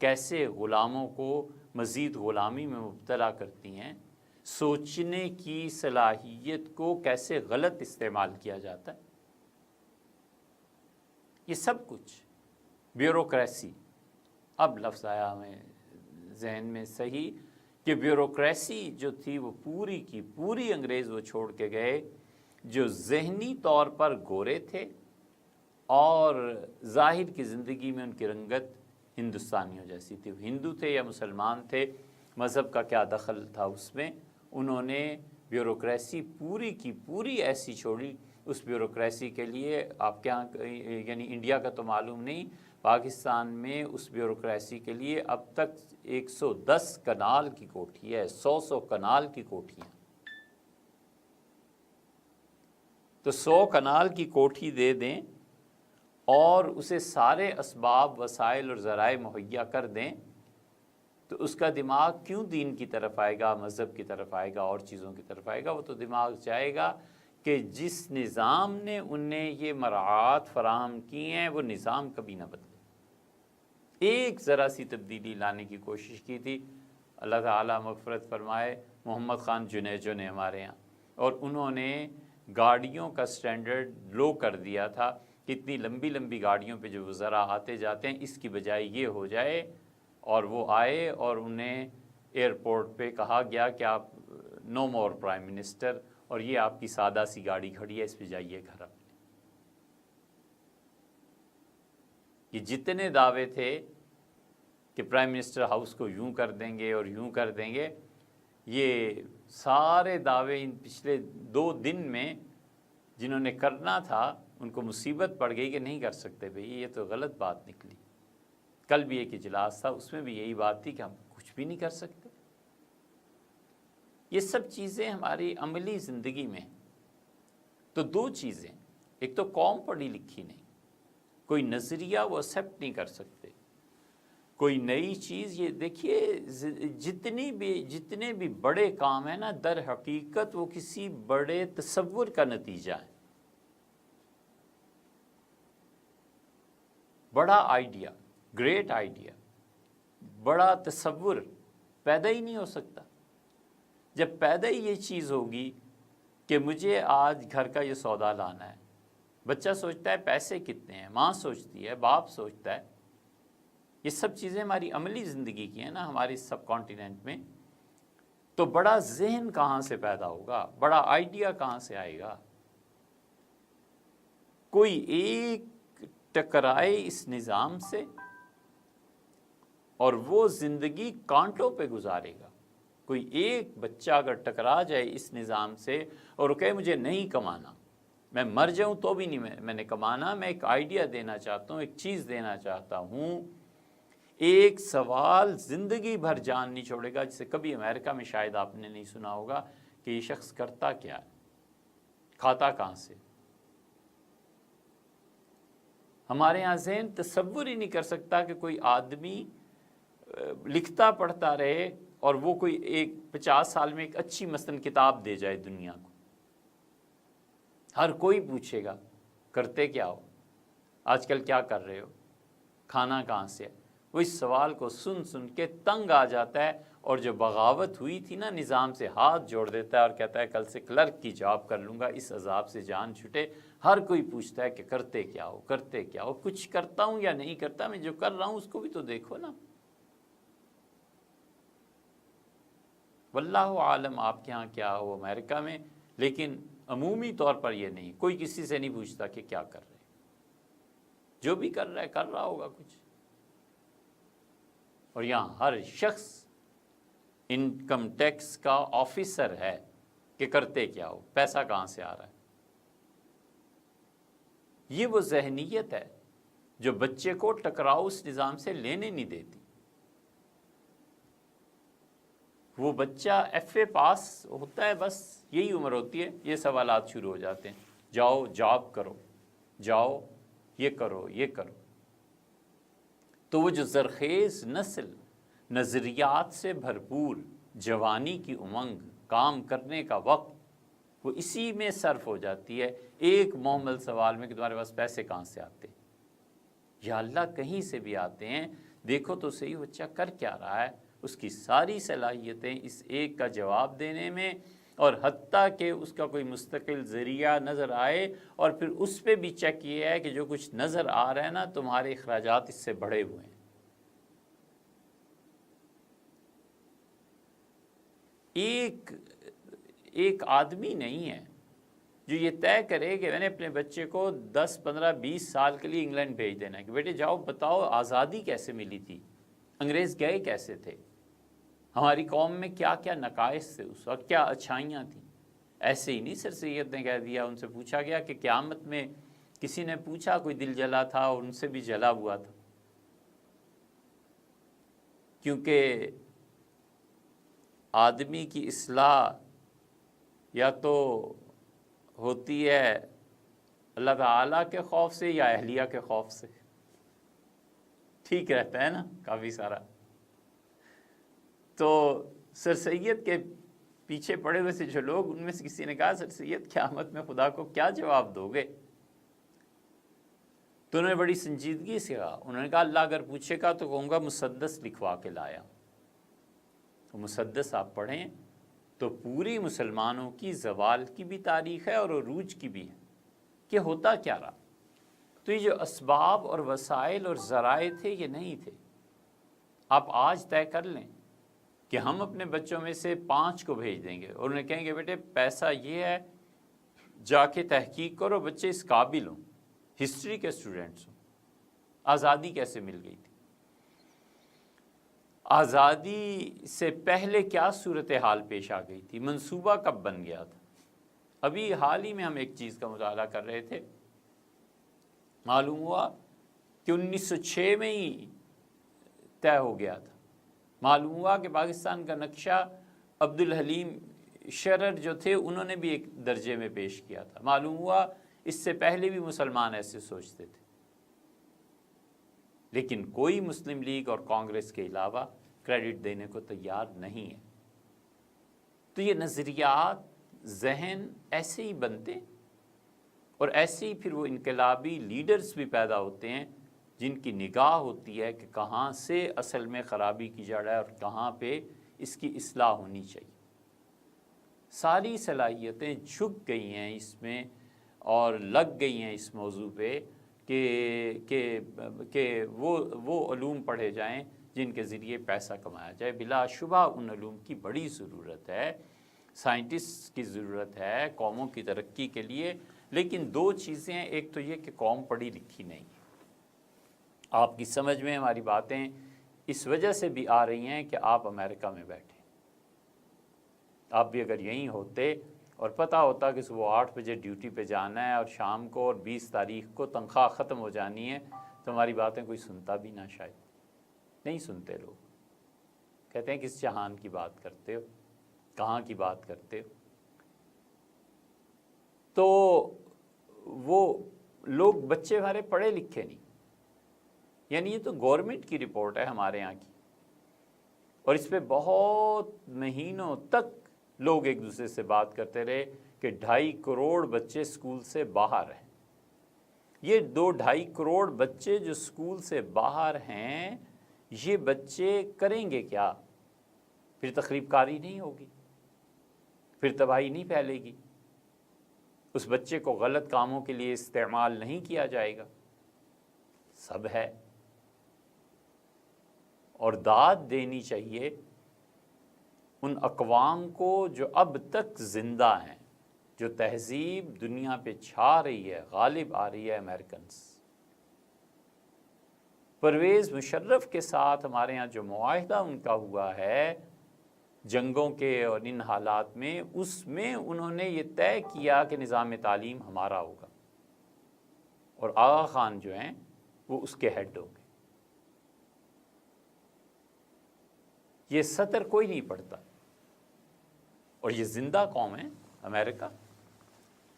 Speaker 1: کیسے غلاموں کو مزید غلامی میں مبتلا کرتی ہیں، سوچنے کی صلاحیت کو کیسے غلط استعمال کیا جاتا ہے، یہ سب کچھ بیوروکریسی۔ اب لفظ آیا ہمیں ذہن میں صحیح کہ بیوروکریسی جو تھی وہ پوری کی پوری انگریز وہ چھوڑ کے گئے، جو ذہنی طور پر گورے تھے اور ظاہر کی زندگی میں ان کی رنگت ہندوستانیوں جیسی تھی، ہندو تھے یا مسلمان تھے، مذہب کا کیا دخل تھا اس میں۔ انہوں نے بیوروکریسی پوری کی پوری ایسی چھوڑی۔ اس بیوروکریسی کے لیے آپ کے یہاں یعنی انڈیا کا تو معلوم نہیں، پاکستان میں اس بیوروکریسی کے لیے اب تک 110 کنال کی کوٹھی ہے، 100 کنال کی کوٹھیاں۔ تو 100 کنال کی کوٹھی دے دیں اور اسے سارے اسباب وسائل اور ذرائع مہیا کر دیں تو اس کا دماغ کیوں دین کی طرف آئے گا، مذہب کی طرف آئے گا اور چیزوں کی طرف آئے گا؟ وہ تو دماغ جائے گا کہ جس نظام نے انہیں یہ مراعات فراہم کی ہیں وہ نظام کبھی نہ بدلے۔ ایک ذرا سی تبدیلی لانے کی کوشش کی تھی، اللہ تعالیٰ مغفرت فرمائے، محمد خان جنیجو نے ہمارے یہاں، اور انہوں نے گاڑیوں کا سٹینڈرڈ لو کر دیا تھا کہ اتنی لمبی لمبی گاڑیوں پہ جو وزراء آتے جاتے ہیں اس کی بجائے یہ ہو جائے، اور وہ آئے اور انہیں ایئرپورٹ پہ کہا گیا کہ آپ نو مور پرائم منسٹر، اور یہ آپ کی سادہ سی گاڑی کھڑی ہے، اس پہ جائیے گھر اپنے۔ یہ جتنے دعوے تھے کہ پرائم منسٹر ہاؤس کو یوں کر دیں گے اور یوں کر دیں گے، یہ سارے دعوے ان پچھلے 2 دن میں جنہوں نے کرنا تھا ان کو مصیبت پڑ گئی کہ نہیں کر سکتے بھئی، یہ تو غلط بات نکلی۔ کل بھی ایک اجلاس تھا، اس میں بھی یہی بات تھی کہ ہم کچھ بھی نہیں کر سکتے۔ یہ سب چیزیں ہماری عملی زندگی میں تو 2 چیزیں، ایک تو قوم پڑھی لکھی نہیں، کوئی نظریہ وہ ایکسیپٹ نہیں کر سکتے، کوئی نئی چیز۔ یہ دیکھیے جتنے بھی بڑے کام ہیں نا، در حقیقت وہ کسی بڑے تصور کا نتیجہ ہے۔ بڑا آئیڈیا، گریٹ آئیڈیا، بڑا تصور پیدا ہی نہیں ہو سکتا۔ جب پیدا ہی یہ چیز ہوگی کہ مجھے آج گھر کا یہ سودا لانا ہے، بچہ سوچتا ہے پیسے کتنے ہیں، ماں سوچتی ہے، باپ سوچتا ہے، یہ سب چیزیں ہماری عملی زندگی کی ہیں نا، ہماری سب کانٹیننٹ میں، تو بڑا ذہن کہاں سے پیدا ہوگا، بڑا آئیڈیا کہاں سے آئے گا؟ کوئی ایک ٹکرائے اس نظام سے اور وہ زندگی کانٹوں پہ گزارے گا۔ کوئی ایک بچہ اگر ٹکرا جائے اس نظام سے اور وہ کہے مجھے نہیں کمانا، میں مر جاؤں تو بھی نہیں میں نے کمانا، میں ایک آئیڈیا دینا چاہتا ہوں، ایک چیز دینا چاہتا ہوں، ایک سوال زندگی بھر جان نہیں چھوڑے گا، جسے کبھی امریکہ میں شاید آپ نے نہیں سنا ہوگا کہ یہ شخص کرتا کیا ہے، کھاتا کہاں سے۔ ہمارے ہاں ذہن تصور ہی نہیں کر سکتا کہ کوئی آدمی لکھتا پڑھتا رہے اور وہ کوئی 50 سال میں ایک اچھی مثلاً کتاب دے جائے دنیا کو۔ ہر کوئی پوچھے گا کرتے کیا ہو، آج کل کیا کر رہے ہو، کھانا کہاں سے ہے۔ وہ اس سوال کو سن سن کے تنگ آ جاتا ہے، اور جو بغاوت ہوئی تھی نا نظام سے، ہاتھ جوڑ دیتا ہے اور کہتا ہے کل سے کلرک کی جاب کر لوں گا، اس عذاب سے جان چھٹے۔ ہر کوئی پوچھتا ہے کہ کرتے کیا ہو، کرتے کیا ہو، کچھ کرتا ہوں یا نہیں کرتا، میں جو کر رہا ہوں اس کو بھی تو دیکھو نا۔ واللہ عالم آپ کے ہاں کیا ہو امریکہ میں، لیکن عمومی طور پر یہ نہیں، کوئی کسی سے نہیں پوچھتا کہ کیا کر رہے، جو بھی کر رہا ہوگا کچھ۔ اور یہاں ہر شخص انکم ٹیکس کا آفیسر ہے کہ کرتے کیا ہو، پیسہ کہاں سے آ رہا ہے۔ یہ وہ ذہنیت ہے جو بچے کو ٹکراؤ اس نظام سے لینے نہیں دیتی۔ وہ بچہ ایف اے پاس ہوتا ہے، بس یہی عمر ہوتی ہے، یہ سوالات شروع ہو جاتے ہیں، جاؤ جاب کرو، جاؤ یہ کرو یہ کرو۔ تو وہ جو زرخیز نسل، نظریات سے بھرپور، جوانی کی امنگ، کام کرنے کا وقت، وہ اسی میں صرف ہو جاتی ہے ایک محمل سوال میں کہ تمہارے پاس پیسے کہاں سے آتے۔ یا اللہ کہیں سے بھی آتے ہیں، دیکھو تو صحیح بچہ کر کیا رہا ہے۔ اس کی ساری صلاحیتیں اس ایک کا جواب دینے میں، اور حتیٰ کہ اس کا کوئی مستقل ذریعہ نظر آئے، اور پھر اس پہ بھی چیک یہ ہے کہ جو کچھ نظر آ رہا ہے نا تمہارے اخراجات اس سے بڑھے ہوئے ہیں۔ ایک آدمی نہیں ہے جو یہ طے کرے کہ میں نے اپنے بچے کو 10 15 20 سال کے لیے انگلینڈ بھیج دینا ہے کہ بیٹے جاؤ بتاؤ آزادی کیسے ملی تھی، انگریز گئے کیسے تھے، ہماری قوم میں کیا کیا نقائص تھے اس وقت، کیا اچھائیاں تھیں۔ ایسے ہی نہیں سر سید نے کہہ دیا۔ ان سے پوچھا گیا کہ قیامت میں کسی نے پوچھا، کوئی دل جلا تھا اور ان سے بھی جلا ہوا تھا، کیونکہ آدمی کی اصلاح یا تو ہوتی ہے اللہ تعالیٰ کے خوف سے یا اہلیہ کے خوف سے، ٹھیک رہتا ہے نا کافی سارا۔ تو سر سید کے پیچھے پڑے ہوئے سے جو لوگ، ان میں سے کسی نے کہا سر سید قیامت میں خدا کو کیا جواب دو گے؟ تو انہوں نے بڑی سنجیدگی سے کہا، انہوں نے کہا اللہ اگر پوچھے گا تو کہوں گا مسدس لکھوا کے لایا۔ تو مسدس آپ پڑھیں تو پوری مسلمانوں کی زوال کی بھی تاریخ ہے اور عروج کی بھی ہے کہ ہوتا کیا رہا۔ تو یہ جو اسباب اور وسائل اور ذرائع تھے یہ نہیں تھے۔ آپ آج طے کر لیں کہ ہم اپنے بچوں میں سے 5 کو بھیج دیں گے اور انہیں کہیں گے بیٹے پیسہ یہ ہے، جا کے تحقیق کرو، بچے اس قابل ہوں، ہسٹری کے اسٹوڈنٹس ہوں۔ آزادی کیسے مل گئی تھی؟ آزادی سے پہلے کیا صورتحال پیش آ گئی تھی؟ منصوبہ کب بن گیا تھا؟ ابھی حال ہی میں ہم ایک چیز کا مطالعہ کر رہے تھے، معلوم ہوا کہ 1906 میں ہی طے ہو گیا تھا۔ معلوم ہوا کہ پاکستان کا نقشہ عبدالحلیم شرر جو تھے انہوں نے بھی ایک درجے میں پیش کیا تھا۔ معلوم ہوا اس سے پہلے بھی مسلمان ایسے سوچتے تھے، لیکن کوئی مسلم لیگ اور کانگریس کے علاوہ کریڈٹ دینے کو تیار نہیں ہے۔ تو یہ نظریات، ذہن ایسے ہی بنتے اور ایسے ہی پھر وہ انقلابی لیڈرز بھی پیدا ہوتے ہیں جن کی نگاہ ہوتی ہے کہ کہاں سے اصل میں خرابی کی جڑ ہے اور کہاں پہ اس کی اصلاح ہونی چاہیے۔ ساری صلاحیتیں جھک گئی ہیں اس میں اور لگ گئی ہیں اس موضوع پہ کہ وہ علوم پڑھے جائیں جن کے ذریعے پیسہ کمایا جائے۔ بلا شبہ ان علوم کی بڑی ضرورت ہے، سائنٹسٹ کی ضرورت ہے قوموں کی ترقی کے لیے، لیکن 2 چیزیں ہیں، ایک تو یہ کہ قوم پڑھی لکھی نہیں۔ آپ کی سمجھ میں ہماری باتیں اس وجہ سے بھی آ رہی ہیں کہ آپ امریکہ میں بیٹھے، آپ بھی اگر یہیں ہوتے اور پتہ ہوتا کہ صبح 8 بجے ڈیوٹی پہ جانا ہے اور شام کو اور 20 تاریخ کو تنخواہ ختم ہو جانی ہے، تو ہماری باتیں کوئی سنتا بھی نہ، شاید نہیں سنتے لوگ، کہتے ہیں کس جہان کی بات کرتے ہو، کہاں کی بات کرتے ہو۔ تو وہ لوگ بچے ہمارے پڑھے لکھے نہیں، یعنی یہ تو گورنمنٹ کی رپورٹ ہے ہمارے یہاں کی، اور اس پہ بہت مہینوں تک لوگ ایک دوسرے سے بات کرتے رہے کہ 2.5 کروڑ بچے اسکول سے باہر ہیں۔ یہ 2-2.5 کروڑ بچے جو اسکول سے باہر ہیں، یہ بچے کریں گے کیا؟ پھر تخریب کاری نہیں ہوگی، پھر تباہی نہیں پھیلے گی، اس بچے کو غلط کاموں کے لیے استعمال نہیں کیا جائے گا۔ سب ہے، اور داد دینی چاہیے ان اقوام کو جو اب تک زندہ ہیں، جو تہذیب دنیا پہ چھا رہی ہے، غالب آ رہی ہے امریکنز۔ پرویز مشرف کے ساتھ ہمارے یہاں جو معاہدہ ان کا ہوا ہے جنگوں کے اور ان حالات میں، اس میں انہوں نے یہ طے کیا کہ نظام تعلیم ہمارا ہوگا، اور آغا خان جو ہیں وہ اس کے ہیڈ ہوں گے۔ یہ سطر کوئی نہیں پڑھتا، اور یہ زندہ قوم ہے امریکہ۔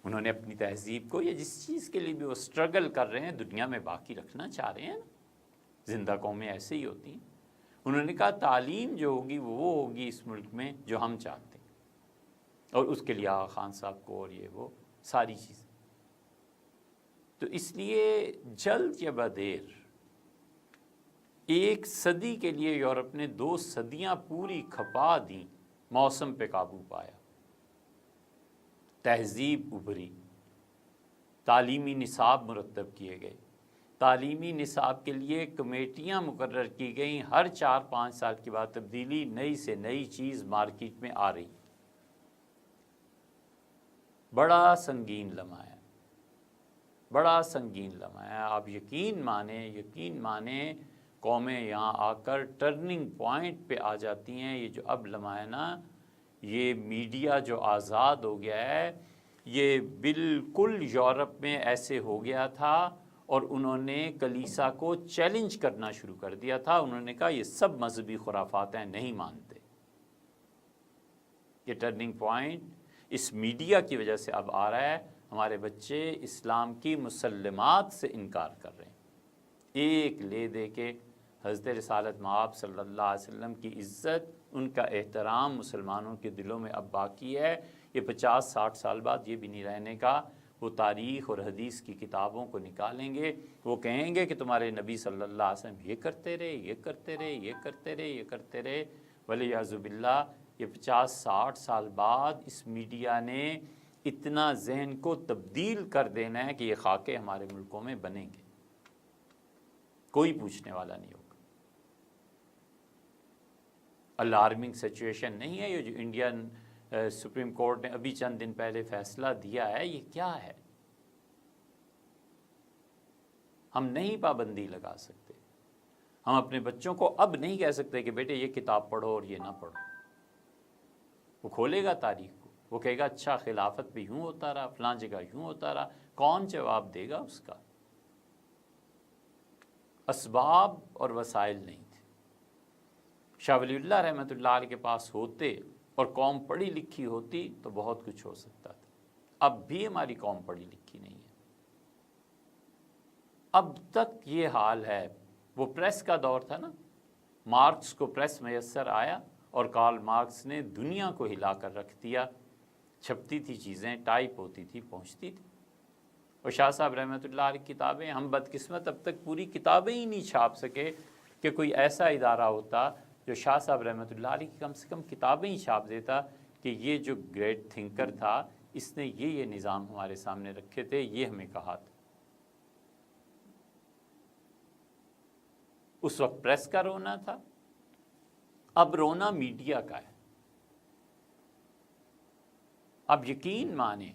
Speaker 1: انہوں نے اپنی تہذیب کو، یا جس چیز کے لیے بھی وہ سٹرگل کر رہے ہیں، دنیا میں باقی رکھنا چاہ رہے ہیں۔ زندہ قومیں ایسے ہی ہوتی ہیں۔ انہوں نے کہا تعلیم جو ہوگی وہ ہوگی اس ملک میں جو ہم چاہتے ہیں، اور اس کے لیے آغا خان صاحب کو اور یہ وہ ساری چیزیں۔ تو اس لیے جلد یا بدیر 1 صدی کے لیے یورپ نے 2 صدیاں پوری کھپا دیں، موسم پہ قابو پایا، تہذیب ابھری، تعلیمی نصاب مرتب کیے گئے، تعلیمی نصاب کے لیے کمیٹیاں مقرر کی گئیں، ہر 4-5 سال کے بعد تبدیلی، نئی سے نئی چیز مارکیٹ میں آ رہی۔ بڑا سنگین لمحہ ہے، بڑا سنگین لمحہ ہے۔ آپ یقین مانیں قومیں یہاں آ کر ٹرننگ پوائنٹ پہ آ جاتی ہیں۔ یہ جو اب لمحہ ہے نا، یہ میڈیا جو آزاد ہو گیا ہے، یہ بالکل یورپ میں ایسے ہو گیا تھا، اور انہوں نے کلیسا کو چیلنج کرنا شروع کر دیا تھا۔ انہوں نے کہا یہ سب مذہبی خرافات ہیں، نہیں مانتے۔ یہ ٹرننگ پوائنٹ اس میڈیا کی وجہ سے اب آ رہا ہے۔ ہمارے بچے اسلام کی مسلمات سے انکار کر رہے ہیں، ایک لے دے کے حضرت رسالت مآب صلی اللہ علیہ وسلم کی عزت، ان کا احترام مسلمانوں کے دلوں میں اب باقی ہے۔ یہ 50-60 سال بعد یہ بھی نہیں رہنے کا۔ وہ تاریخ اور حدیث کی کتابوں کو نکالیں گے، وہ کہیں گے کہ تمہارے نبی صلی اللہ علیہ وسلم یہ کرتے رہے، یہ کرتے رہے، یہ کرتے رہے، یہ کرتے رہے۔ ولیعذ باللہ یہ 50-60 سال بعد اس میڈیا نے اتنا ذہن کو تبدیل کر دینا ہے کہ یہ خاکے ہمارے ملکوں میں بنیں گے، کوئی پوچھنے والا نہیں ہوگا۔ الارمنگ سچویشن نہیں ہے یہ جو انڈین سپریم کورٹ نے ابھی چند دن پہلے فیصلہ دیا ہے، یہ کیا ہے؟ ہم نہیں پابندی لگا سکتے، ہم اپنے بچوں کو اب نہیں کہہ سکتے کہ بیٹے یہ کتاب پڑھو اور یہ نہ پڑھو۔ وہ کھولے گا تاریخ کو، وہ کہے گا اچھا خلافت بھی یوں ہوتا رہا، فلاں جگہ یوں ہوتا رہا، کون جواب دے گا اس کا؟ اسباب اور وسائل نہیں تھے۔ شاہ ولی اللہ رحمۃ اللہ علیہ کے پاس ہوتے اور قوم پڑھی لکھی ہوتی تو بہت کچھ ہو سکتا تھا۔ اب بھی ہماری قوم پڑھی لکھی نہیں ہے، اب تک یہ حال ہے۔ وہ پریس کا دور تھا نا، مارکس کو پریس میسر آیا اور کارل مارکس نے دنیا کو ہلا کر رکھ دیا۔ چھپتی تھی چیزیں، ٹائپ ہوتی تھی، پہنچتی تھی۔ اور شاہ صاحب رحمۃ اللہ علیہ کی کتابیں، ہم بدقسمت اب تک پوری کتابیں ہی نہیں چھاپ سکے کہ کوئی ایسا ادارہ ہوتا جو شاہ صاحب رحمۃ اللہ علیہ کی کم سے کم کتابیں ہی چھاپ دیتا کہ یہ جو گریٹ تھنکر تھا، اس نے یہ نظام ہمارے سامنے رکھے تھے، یہ ہمیں کہا تھا۔ اس وقت پریس کا رونا تھا، اب رونا میڈیا کا ہے۔ اب یقین مانیں،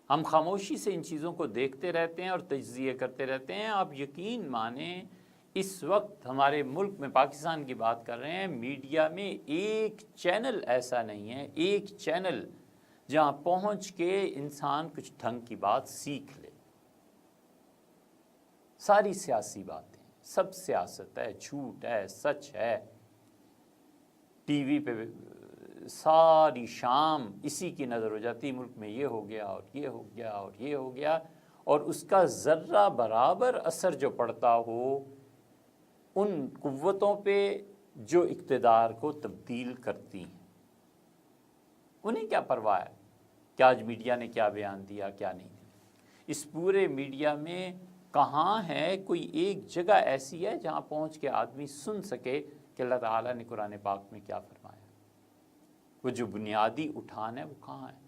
Speaker 1: ہم خاموشی سے ان چیزوں کو دیکھتے رہتے ہیں اور تجزیے کرتے رہتے ہیں۔ آپ یقین مانیں اس وقت ہمارے ملک میں، پاکستان کی بات کر رہے ہیں، میڈیا میں ایک چینل ایسا نہیں ہے، ایک چینل جہاں پہنچ کے انسان کچھ ڈھنگ کی بات سیکھ لے۔ ساری سیاسی باتیں، سب سیاست ہے، جھوٹ ہے، سچ ہے، ٹی وی پہ ساری شام اسی کی نظر ہو جاتی، ملک میں یہ ہو گیا اور یہ ہو گیا اور یہ ہو گیا۔ اور اس کا ذرہ برابر اثر جو پڑتا ہو ان قوتوں پہ جو اقتدار کو تبدیل کرتی ہیں، انہیں کیا پرواہ ہے کہ آج میڈیا نے کیا بیان دیا کیا نہیں دیا؟ اس پورے میڈیا میں کہاں ہے کوئی ایک جگہ ایسی ہے جہاں پہنچ کے آدمی سن سکے کہ اللہ تعالیٰ نے قرآن پاک میں کیا فرمایا؟ وہ جو بنیادی اٹھان ہے وہ کہاں ہے؟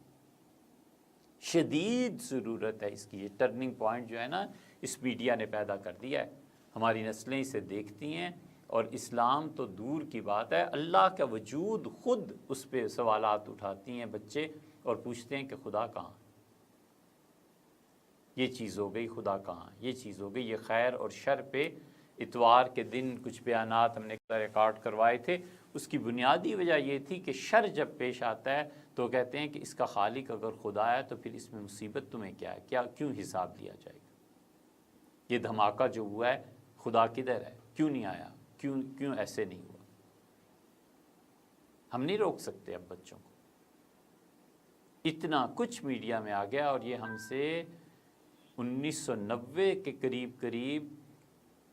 Speaker 1: شدید ضرورت ہے اس کی۔ یہ ٹرننگ پوائنٹ جو ہے نا اس میڈیا نے پیدا کر دیا ہے، ہماری نسلیں اسے دیکھتی ہیں، اور اسلام تو دور کی بات ہے، اللہ کا وجود خود اس پہ سوالات اٹھاتی ہیں بچے اور پوچھتے ہیں کہ خدا کہاں؟ یہ چیز ہو گئی، خدا کہاں؟ یہ چیز ہو گئی۔ یہ خیر اور شر پہ اتوار کے دن کچھ بیانات ہم نے ریکارڈ کروائے تھے، اس کی بنیادی وجہ یہ تھی کہ شر جب پیش آتا ہے تو کہتے ہیں کہ اس کا خالق اگر خدا ہے تو پھر اس میں مصیبت تمہیں کیا ہے، کیوں حساب لیا جائے گا؟ یہ دھماکہ جو ہوا ہے خدا کدھر ہے، کیوں نہیں آیا، کیوں ایسے نہیں ہوا؟ ہم نہیں روک سکتے اب بچوں کو، اتنا کچھ میڈیا میں آ گیا۔ اور یہ ہم سے 1990 کے قریب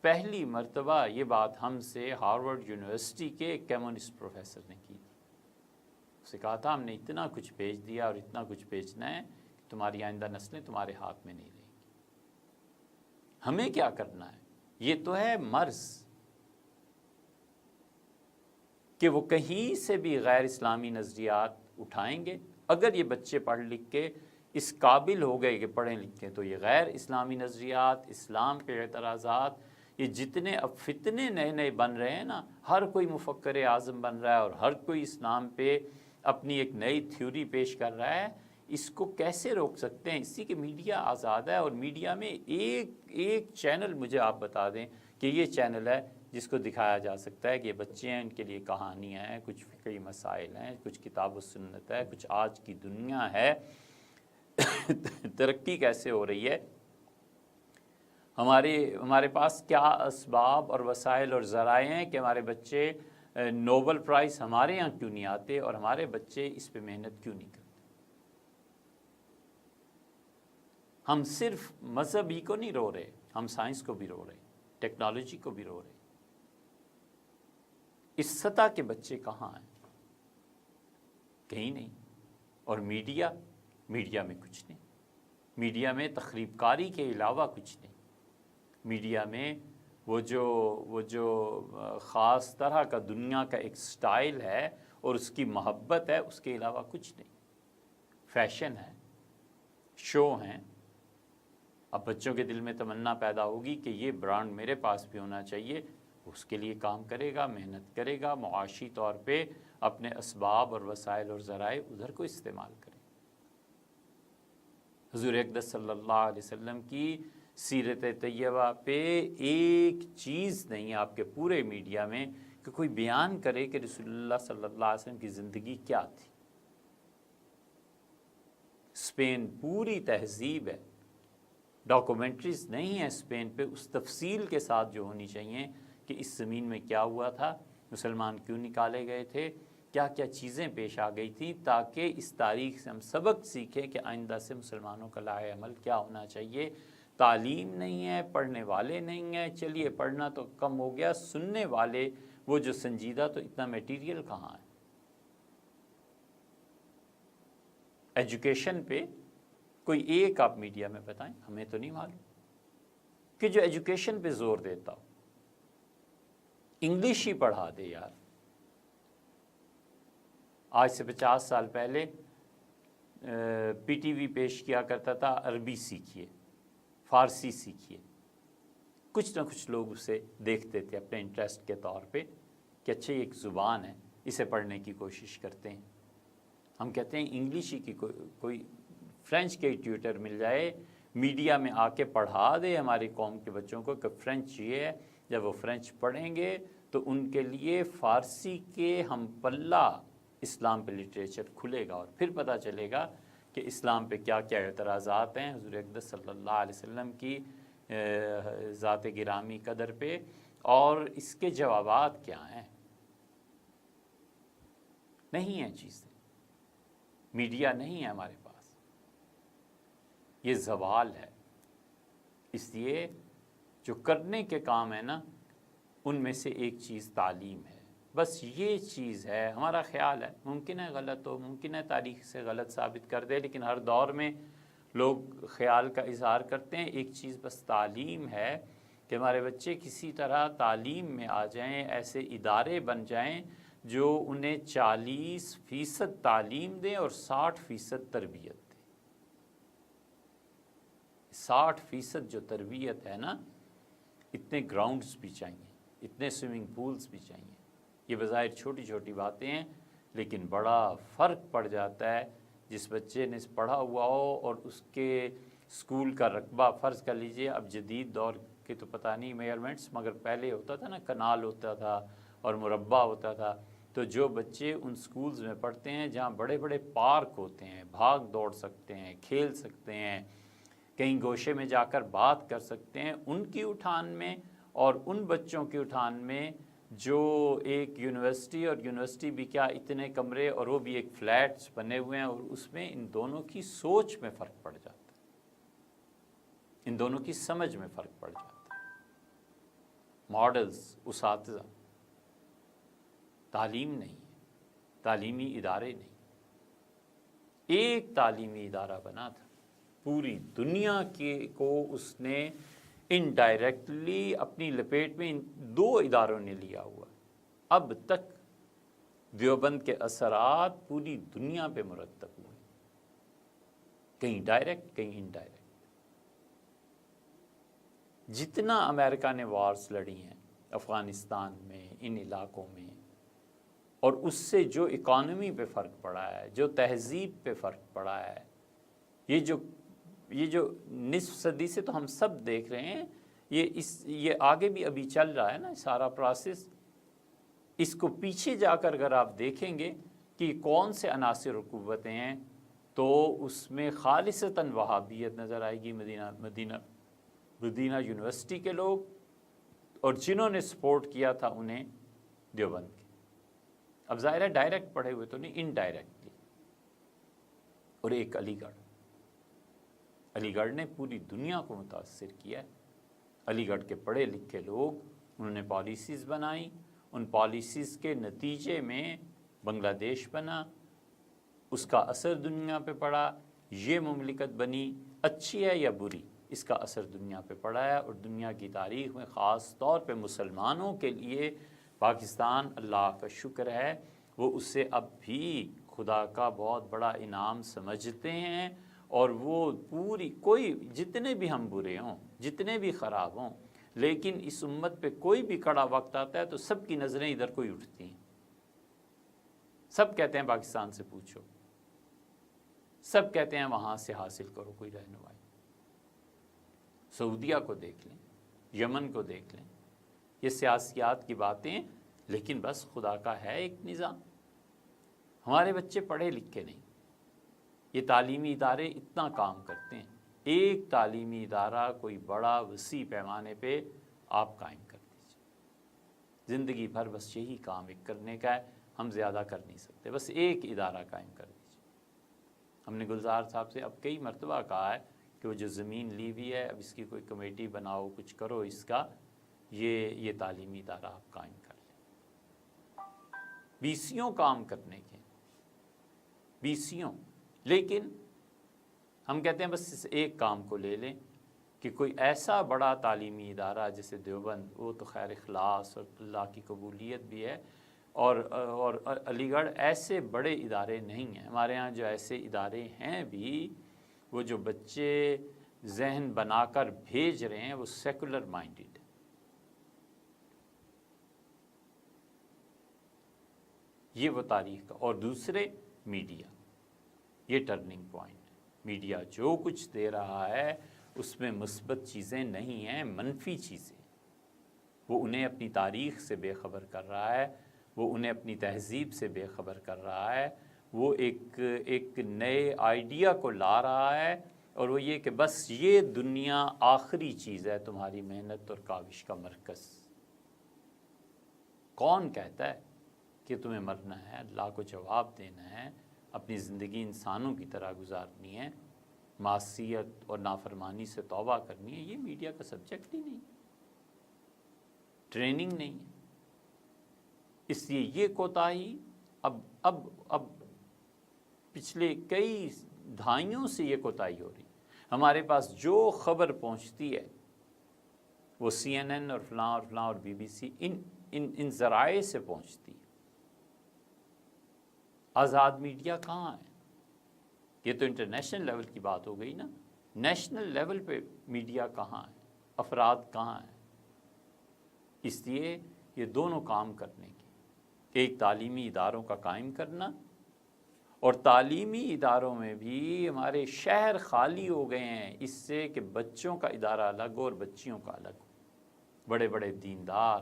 Speaker 1: پہلی مرتبہ یہ بات ہم سے ہارورڈ یونیورسٹی کے ایک کمیونسٹ پروفیسر نے کی تھی۔ اسے کہا تھا ہم نے اتنا کچھ بھیج دیا اور اتنا کچھ بھیجنا ہے کہ تمہاری آئندہ نسلیں تمہارے ہاتھ میں نہیں رہیں گی۔ ہمیں کیا کرنا ہے؟ یہ تو ہے مرض کہ وہ کہیں سے بھی غیر اسلامی نظریات اٹھائیں گے۔ اگر یہ بچے پڑھ لکھ کے اس قابل ہو گئے کہ پڑھیں لکھیں تو یہ غیر اسلامی نظریات، اسلام پہ اعتراضات، یہ جتنے اب فتنے نئے بن رہے ہیں نا، ہر کوئی مفکر اعظم بن رہا ہے اور ہر کوئی اسلام پہ اپنی ایک نئی تھیوری پیش کر رہا ہے، اس کو کیسے روک سکتے ہیں؟ اسی کہ میڈیا آزاد ہے، اور میڈیا میں ایک چینل مجھے آپ بتا دیں کہ یہ چینل ہے جس کو دکھایا جا سکتا ہے کہ یہ بچے ہیں، ان کے لیے کہانیاں ہیں، کچھ فقہی مسائل ہیں، کچھ کتاب و سنت ہے، کچھ آج کی دنیا ہے، ترقی کیسے ہو رہی ہے، ہمارے پاس کیا اسباب اور وسائل اور ذرائع ہیں کہ ہمارے بچے نوبل پرائز ہمارے یہاں کیوں نہیں آتے اور ہمارے بچے اس پہ محنت کیوں نہیں کرتے؟ ہم صرف مذہب ہی کو نہیں رو رہے، ہم سائنس کو بھی رو رہے، ٹیکنالوجی کو بھی رو رہے۔ اس سطح کے بچے کہاں ہیں؟ کہیں نہیں۔ اور میڈیا میں کچھ نہیں، میڈیا میں تخریب کاری کے علاوہ کچھ نہیں، میڈیا میں وہ جو خاص طرح کا دنیا کا ایک سٹائل ہے اور اس کی محبت ہے، اس کے علاوہ کچھ نہیں۔ فیشن ہے، شو ہیں۔ اب بچوں کے دل میں تمنا پیدا ہوگی کہ یہ برانڈ میرے پاس بھی ہونا چاہیے، اس کے لیے کام کرے گا، محنت کرے گا، معاشی طور پہ اپنے اسباب اور وسائل اور ذرائع ادھر کو استعمال کرے۔ حضور اقدس صلی اللہ علیہ وسلم کی سیرت طیبہ پہ ایک چیز نہیں ہے آپ کے پورے میڈیا میں کہ کوئی بیان کرے کہ رسول اللہ صلی اللہ علیہ وسلم کی زندگی کیا تھی۔ اسپین پوری تہذیب ہے، ڈاکومنٹریز نہیں ہیں اسپین پہ اس تفصیل کے ساتھ جو ہونی چاہیے کہ اس زمین میں کیا ہوا تھا، مسلمان کیوں نکالے گئے تھے، کیا کیا چیزیں پیش آ گئی تھیں، تاکہ اس تاریخ سے ہم سبق سیکھیں کہ آئندہ سے مسلمانوں کا لائحہ عمل کیا ہونا چاہیے۔ تعلیم نہیں ہے، پڑھنے والے نہیں ہیں، چلیے پڑھنا تو کم ہو گیا، سننے والے وہ جو سنجیدہ، تو اتنا میٹیریل کہاں ہے؟ ایجوکیشن پہ کوئی ایک آپ میڈیا میں بتائیں، ہمیں تو نہیں معلوم کہ جو ایجوکیشن پہ زور دیتا ہو، انگلش ہی پڑھا دے یار۔ آج سے 50 سال پہلے پی ٹی وی پیش کیا کرتا تھا عربی سیکھیے، فارسی سیکھیے، کچھ نہ کچھ لوگ اسے دیکھتے تھے اپنے انٹرسٹ کے طور پہ کہ اچھا یہ ایک زبان ہے، اسے پڑھنے کی کوشش کرتے ہیں۔ ہم کہتے ہیں انگلش ہی کی کوئی فرینچ کے ٹیوٹر مل جائے، میڈیا میں آ کے پڑھا دے ہماری قوم کے بچوں کو کہ فرینچ یہ ہے، جب وہ فرینچ پڑھیں گے تو ان کے لیے فارسی کے ہم پلہ اسلام پہ لٹریچر کھلے گا، اور پھر پتہ چلے گا کہ اسلام پہ کیا کیا اعتراضات ہیں حضور اقدس صلی اللہ علیہ وسلم کی ذات گرامی قدر پہ، اور اس کے جوابات کیا ہیں۔ نہیں ہیں چیزیں، میڈیا نہیں ہے ہمارے پاس، یہ زوال ہے۔ اس لیے جو کرنے کے کام ہے نا، ان میں سے ایک چیز تعلیم ہے، بس یہ چیز ہے۔ ہمارا خیال ہے، ممکن ہے غلط ہو، ممکن ہے تاریخ سے غلط ثابت کر دے، لیکن ہر دور میں لوگ خیال کا اظہار کرتے ہیں، ایک چیز بس تعلیم ہے کہ ہمارے بچے کسی طرح تعلیم میں آ جائیں، ایسے ادارے بن جائیں جو انہیں 40% تعلیم دیں اور 60% تربیت دیں۔ 60% جو تربیت ہے نا، اتنے گراؤنڈز بھی چاہیے، اتنے سوئمنگ پولز بھی چاہیے۔ یہ بظاہر چھوٹی چھوٹی باتیں ہیں، لیکن بڑا فرق پڑ جاتا ہے۔ جس بچے نے پڑھا ہوا ہو اور اس کے اسکول کا رقبہ، فرض کر لیجئے، اب جدید دور کے تو پتہ نہیں میئرمنٹس، مگر پہلے ہوتا تھا نا، کنال ہوتا تھا اور مربع ہوتا تھا، تو جو بچے ان سکولز میں پڑھتے ہیں جہاں بڑے بڑے پارک ہوتے ہیں، بھاگ دوڑ سکتے ہیں، کھیل سکتے ہیں، کہیں گوشے میں جا کر بات کر سکتے ہیں، ان کی اٹھان میں اور ان بچوں کی اٹھان میں جو ایک یونیورسٹی، اور یونیورسٹی بھی کیا، اتنے کمرے اور وہ بھی ایک فلیٹس بنے ہوئے ہیں، اور اس میں ان دونوں کی سوچ میں فرق پڑ جاتا ہے، ان دونوں کی سمجھ میں فرق پڑ جاتا ہے۔ ماڈلز، اساتذہ، تعلیم نہیں ہے، تعلیمی ادارے نہیں۔ ایک تعلیمی ادارہ بنا تھا، پوری دنیا کو اس نے انڈائریکٹلی اپنی لپیٹ میں ان 2 اداروں نے لیا ہوا۔ اب تک دیوبند کے اثرات پوری دنیا پہ مرتب ہوئے، کہیں ڈائریکٹ، کہیں انڈائریکٹ۔ جتنا امریکہ نے وارز لڑی ہیں افغانستان میں، ان علاقوں میں، اور اس سے جو اکانومی پہ فرق پڑا ہے، جو تہذیب پہ فرق پڑا ہے، یہ جو نصف صدی سے تو ہم سب دیکھ رہے ہیں، یہ آگے بھی ابھی چل رہا ہے نا سارا پروسیس۔ اس کو پیچھے جا کر اگر آپ دیکھیں گے کہ کون سے عناصر و قوتیں ہیں، تو اس میں خالصتاً وہابیت نظر آئے گی۔ مدینہ یونیورسٹی کے لوگ، اور جنہوں نے سپورٹ کیا تھا انہیں دیوبند کے، اب ظاہر ہے ڈائریکٹ پڑھے ہوئے تو نہیں، انڈائریکٹلی۔ اور ایک علی گڑھ نے پوری دنیا کو متاثر کیا ہے۔ علی گڑھ کے پڑھے لکھے لوگ، انہوں نے پالیسیز بنائی، ان پالیسیز کے نتیجے میں بنگلہ دیش بنا، اس کا اثر دنیا پہ پڑا، یہ مملکت بنی، اچھی ہے یا بری، اس کا اثر دنیا پہ پڑا ہے۔ اور دنیا کی تاریخ میں خاص طور پہ مسلمانوں کے لیے پاکستان، اللہ کا شکر ہے، وہ اسے اب بھی خدا کا بہت بڑا انعام سمجھتے ہیں، اور وہ کوئی جتنے بھی ہم برے ہوں، جتنے بھی خراب ہوں، لیکن اس امت پہ کوئی بھی کڑا وقت آتا ہے تو سب کی نظریں ادھر کو ہی اٹھتی ہیں۔ سب کہتے ہیں پاکستان سے پوچھو، سب کہتے ہیں وہاں سے حاصل کرو کوئی رہنمائی۔ سعودیہ کو دیکھ لیں، یمن کو دیکھ لیں، یہ سیاسیات کی باتیں، لیکن بس خدا کا ہے ایک نظام۔ ہمارے بچے پڑھے لکھے نہیں، یہ تعلیمی ادارے اتنا کام کرتے ہیں۔ ایک تعلیمی ادارہ کوئی بڑا وسیع پیمانے پہ آپ قائم کر دیجیے، زندگی بھر بس یہی کام ایک کرنے کا ہے، ہم زیادہ کر نہیں سکتے، بس ایک ادارہ قائم کر دیجیے۔ ہم نے گلزار صاحب سے اب کئی مرتبہ کہا ہے کہ وہ جو زمین لی ہوئی ہے، اب اس کی کوئی کمیٹی بناؤ، کچھ کرو اس کا، یہ تعلیمی ادارہ آپ قائم کر لیں۔ 20 کام کرنے کے، 20، لیکن ہم کہتے ہیں بس اس ایک کام کو لے لیں کہ کوئی ایسا بڑا تعلیمی ادارہ جیسے دیوبند، وہ تو خیر اخلاص اور اللہ کی قبولیت بھی ہے، اور علی گڑھ ایسے بڑے ادارے نہیں ہیں۔ ہمارے ہاں جو ایسے ادارے ہیں بھی، وہ جو بچے ذہن بنا کر بھیج رہے ہیں، وہ سیکولر مائنڈڈ ہے۔ یہ وہ تاریخ کا، اور دوسرے میڈیا، یہ ٹرننگ پوائنٹ۔ میڈیا جو کچھ دے رہا ہے اس میں مثبت چیزیں نہیں ہیں، منفی چیزیں۔ وہ انہیں اپنی تاریخ سے بے خبر کر رہا ہے، وہ انہیں اپنی تہذیب سے بے خبر کر رہا ہے، وہ ایک نئے آئیڈیا کو لا رہا ہے، اور وہ یہ کہ بس یہ دنیا آخری چیز ہے، تمہاری محنت اور کاوش کا مرکز۔ کون کہتا ہے کہ تمہیں مرنا ہے، اللہ کو جواب دینا ہے، اپنی زندگی انسانوں کی طرح گزارنی ہے؟ معصیت اور نافرمانی سے توبہ کرنی ہے، یہ میڈیا کا سبجیکٹ ہی نہیں، ٹریننگ نہیں ہے۔ اس لیے یہ کوتاہی اب پچھلے کئی دہائیوں سے یہ کوتاہی ہو رہی ہے۔ ہمارے پاس جو خبر پہنچتی ہے وہ CNN اور فلاں اور BBC ان ذرائع سے پہنچتی ہے۔ آزاد میڈیا کہاں ہے؟ یہ تو انٹرنیشنل لیول کی بات ہو گئی نا، نیشنل لیول پہ میڈیا کہاں ہے، افراد کہاں ہیں؟ اس لیے یہ دونوں کام کرنے کی، ایک تعلیمی اداروں کا قائم کرنا، اور تعلیمی اداروں میں بھی ہمارے شہر خالی ہو گئے ہیں اس سے کہ بچوں کا ادارہ الگ ہو اور بچیوں کا الگ ہو۔ بڑے بڑے دیندار،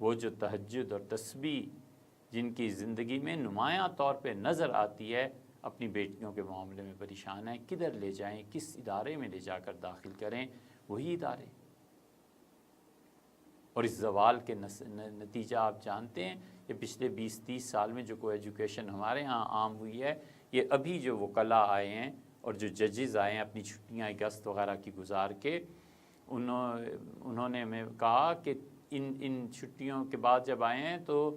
Speaker 1: وہ جو تہجد اور تسبیح جن کی زندگی میں نمایاں طور پہ نظر آتی ہے، اپنی بیٹیوں کے معاملے میں پریشان ہیں، کدھر لے جائیں، کس ادارے میں لے جا کر داخل کریں، وہی ادارے۔ اور اس زوال کے نتیجہ آپ جانتے ہیں، یہ پچھلے 20-30 سال میں جو کو ایجوکیشن ہمارے ہاں عام ہوئی ہے، یہ ابھی جو وکلاء آئے ہیں اور جو ججز آئے ہیں اپنی چھٹیاں اگست وغیرہ کی گزار کے، انہوں نے ہمیں کہا کہ ان چھٹیوں کے بعد جب آئے ہیں تو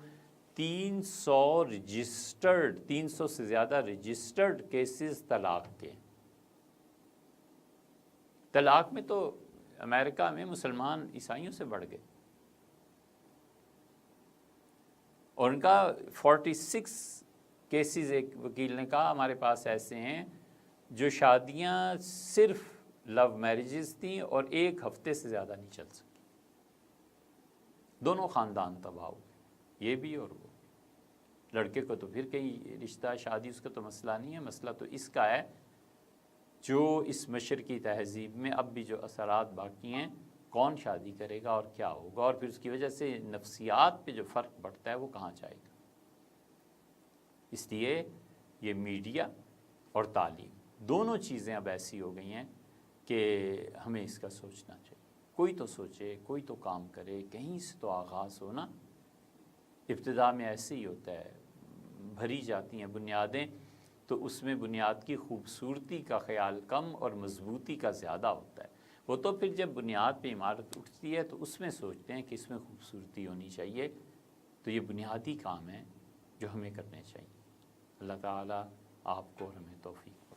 Speaker 1: 300 سے زیادہ رجسٹرڈ کیسز طلاق کے۔ طلاق میں تو امریکہ میں مسلمان عیسائیوں سے بڑھ گئے، اور ان کا 46 کیسز، ایک وکیل نے کہا ہمارے پاس ایسے ہیں جو شادیاں صرف لو میرجز تھیں اور 1 ہفتے سے زیادہ نہیں چل سکی، دونوں خاندان تباہ ہو گئے، یہ بھی اور وہ۔ لڑکے کو تو پھر کہیں رشتہ شادی اس کا تو مسئلہ نہیں ہے، مسئلہ تو اس کا ہے جو اس مشرقی تہذیب میں اب بھی جو اثرات باقی ہیں، کون شادی کرے گا اور کیا ہوگا، اور پھر اس کی وجہ سے نفسیات پہ جو فرق پڑتا ہے وہ کہاں جائے گا۔ اس لیے یہ میڈیا اور تعلیم دونوں چیزیں اب ایسی ہو گئی ہیں کہ ہمیں اس کا سوچنا چاہیے، کوئی تو سوچے، کوئی تو کام کرے، کہیں سے تو آغاز ہونا۔ ابتدا میں ایسے ہی ہوتا ہے، بھری جاتی ہیں بنیادیں تو اس میں بنیاد کی خوبصورتی کا خیال کم اور مضبوطی کا زیادہ ہوتا ہے۔ وہ تو پھر جب بنیاد پہ عمارت اٹھتی ہے تو اس میں سوچتے ہیں کہ اس میں خوبصورتی ہونی چاہیے۔ تو یہ بنیادی کام ہے جو ہمیں کرنے چاہیے۔ اللہ تعالیٰ آپ کو اور ہمیں توفیق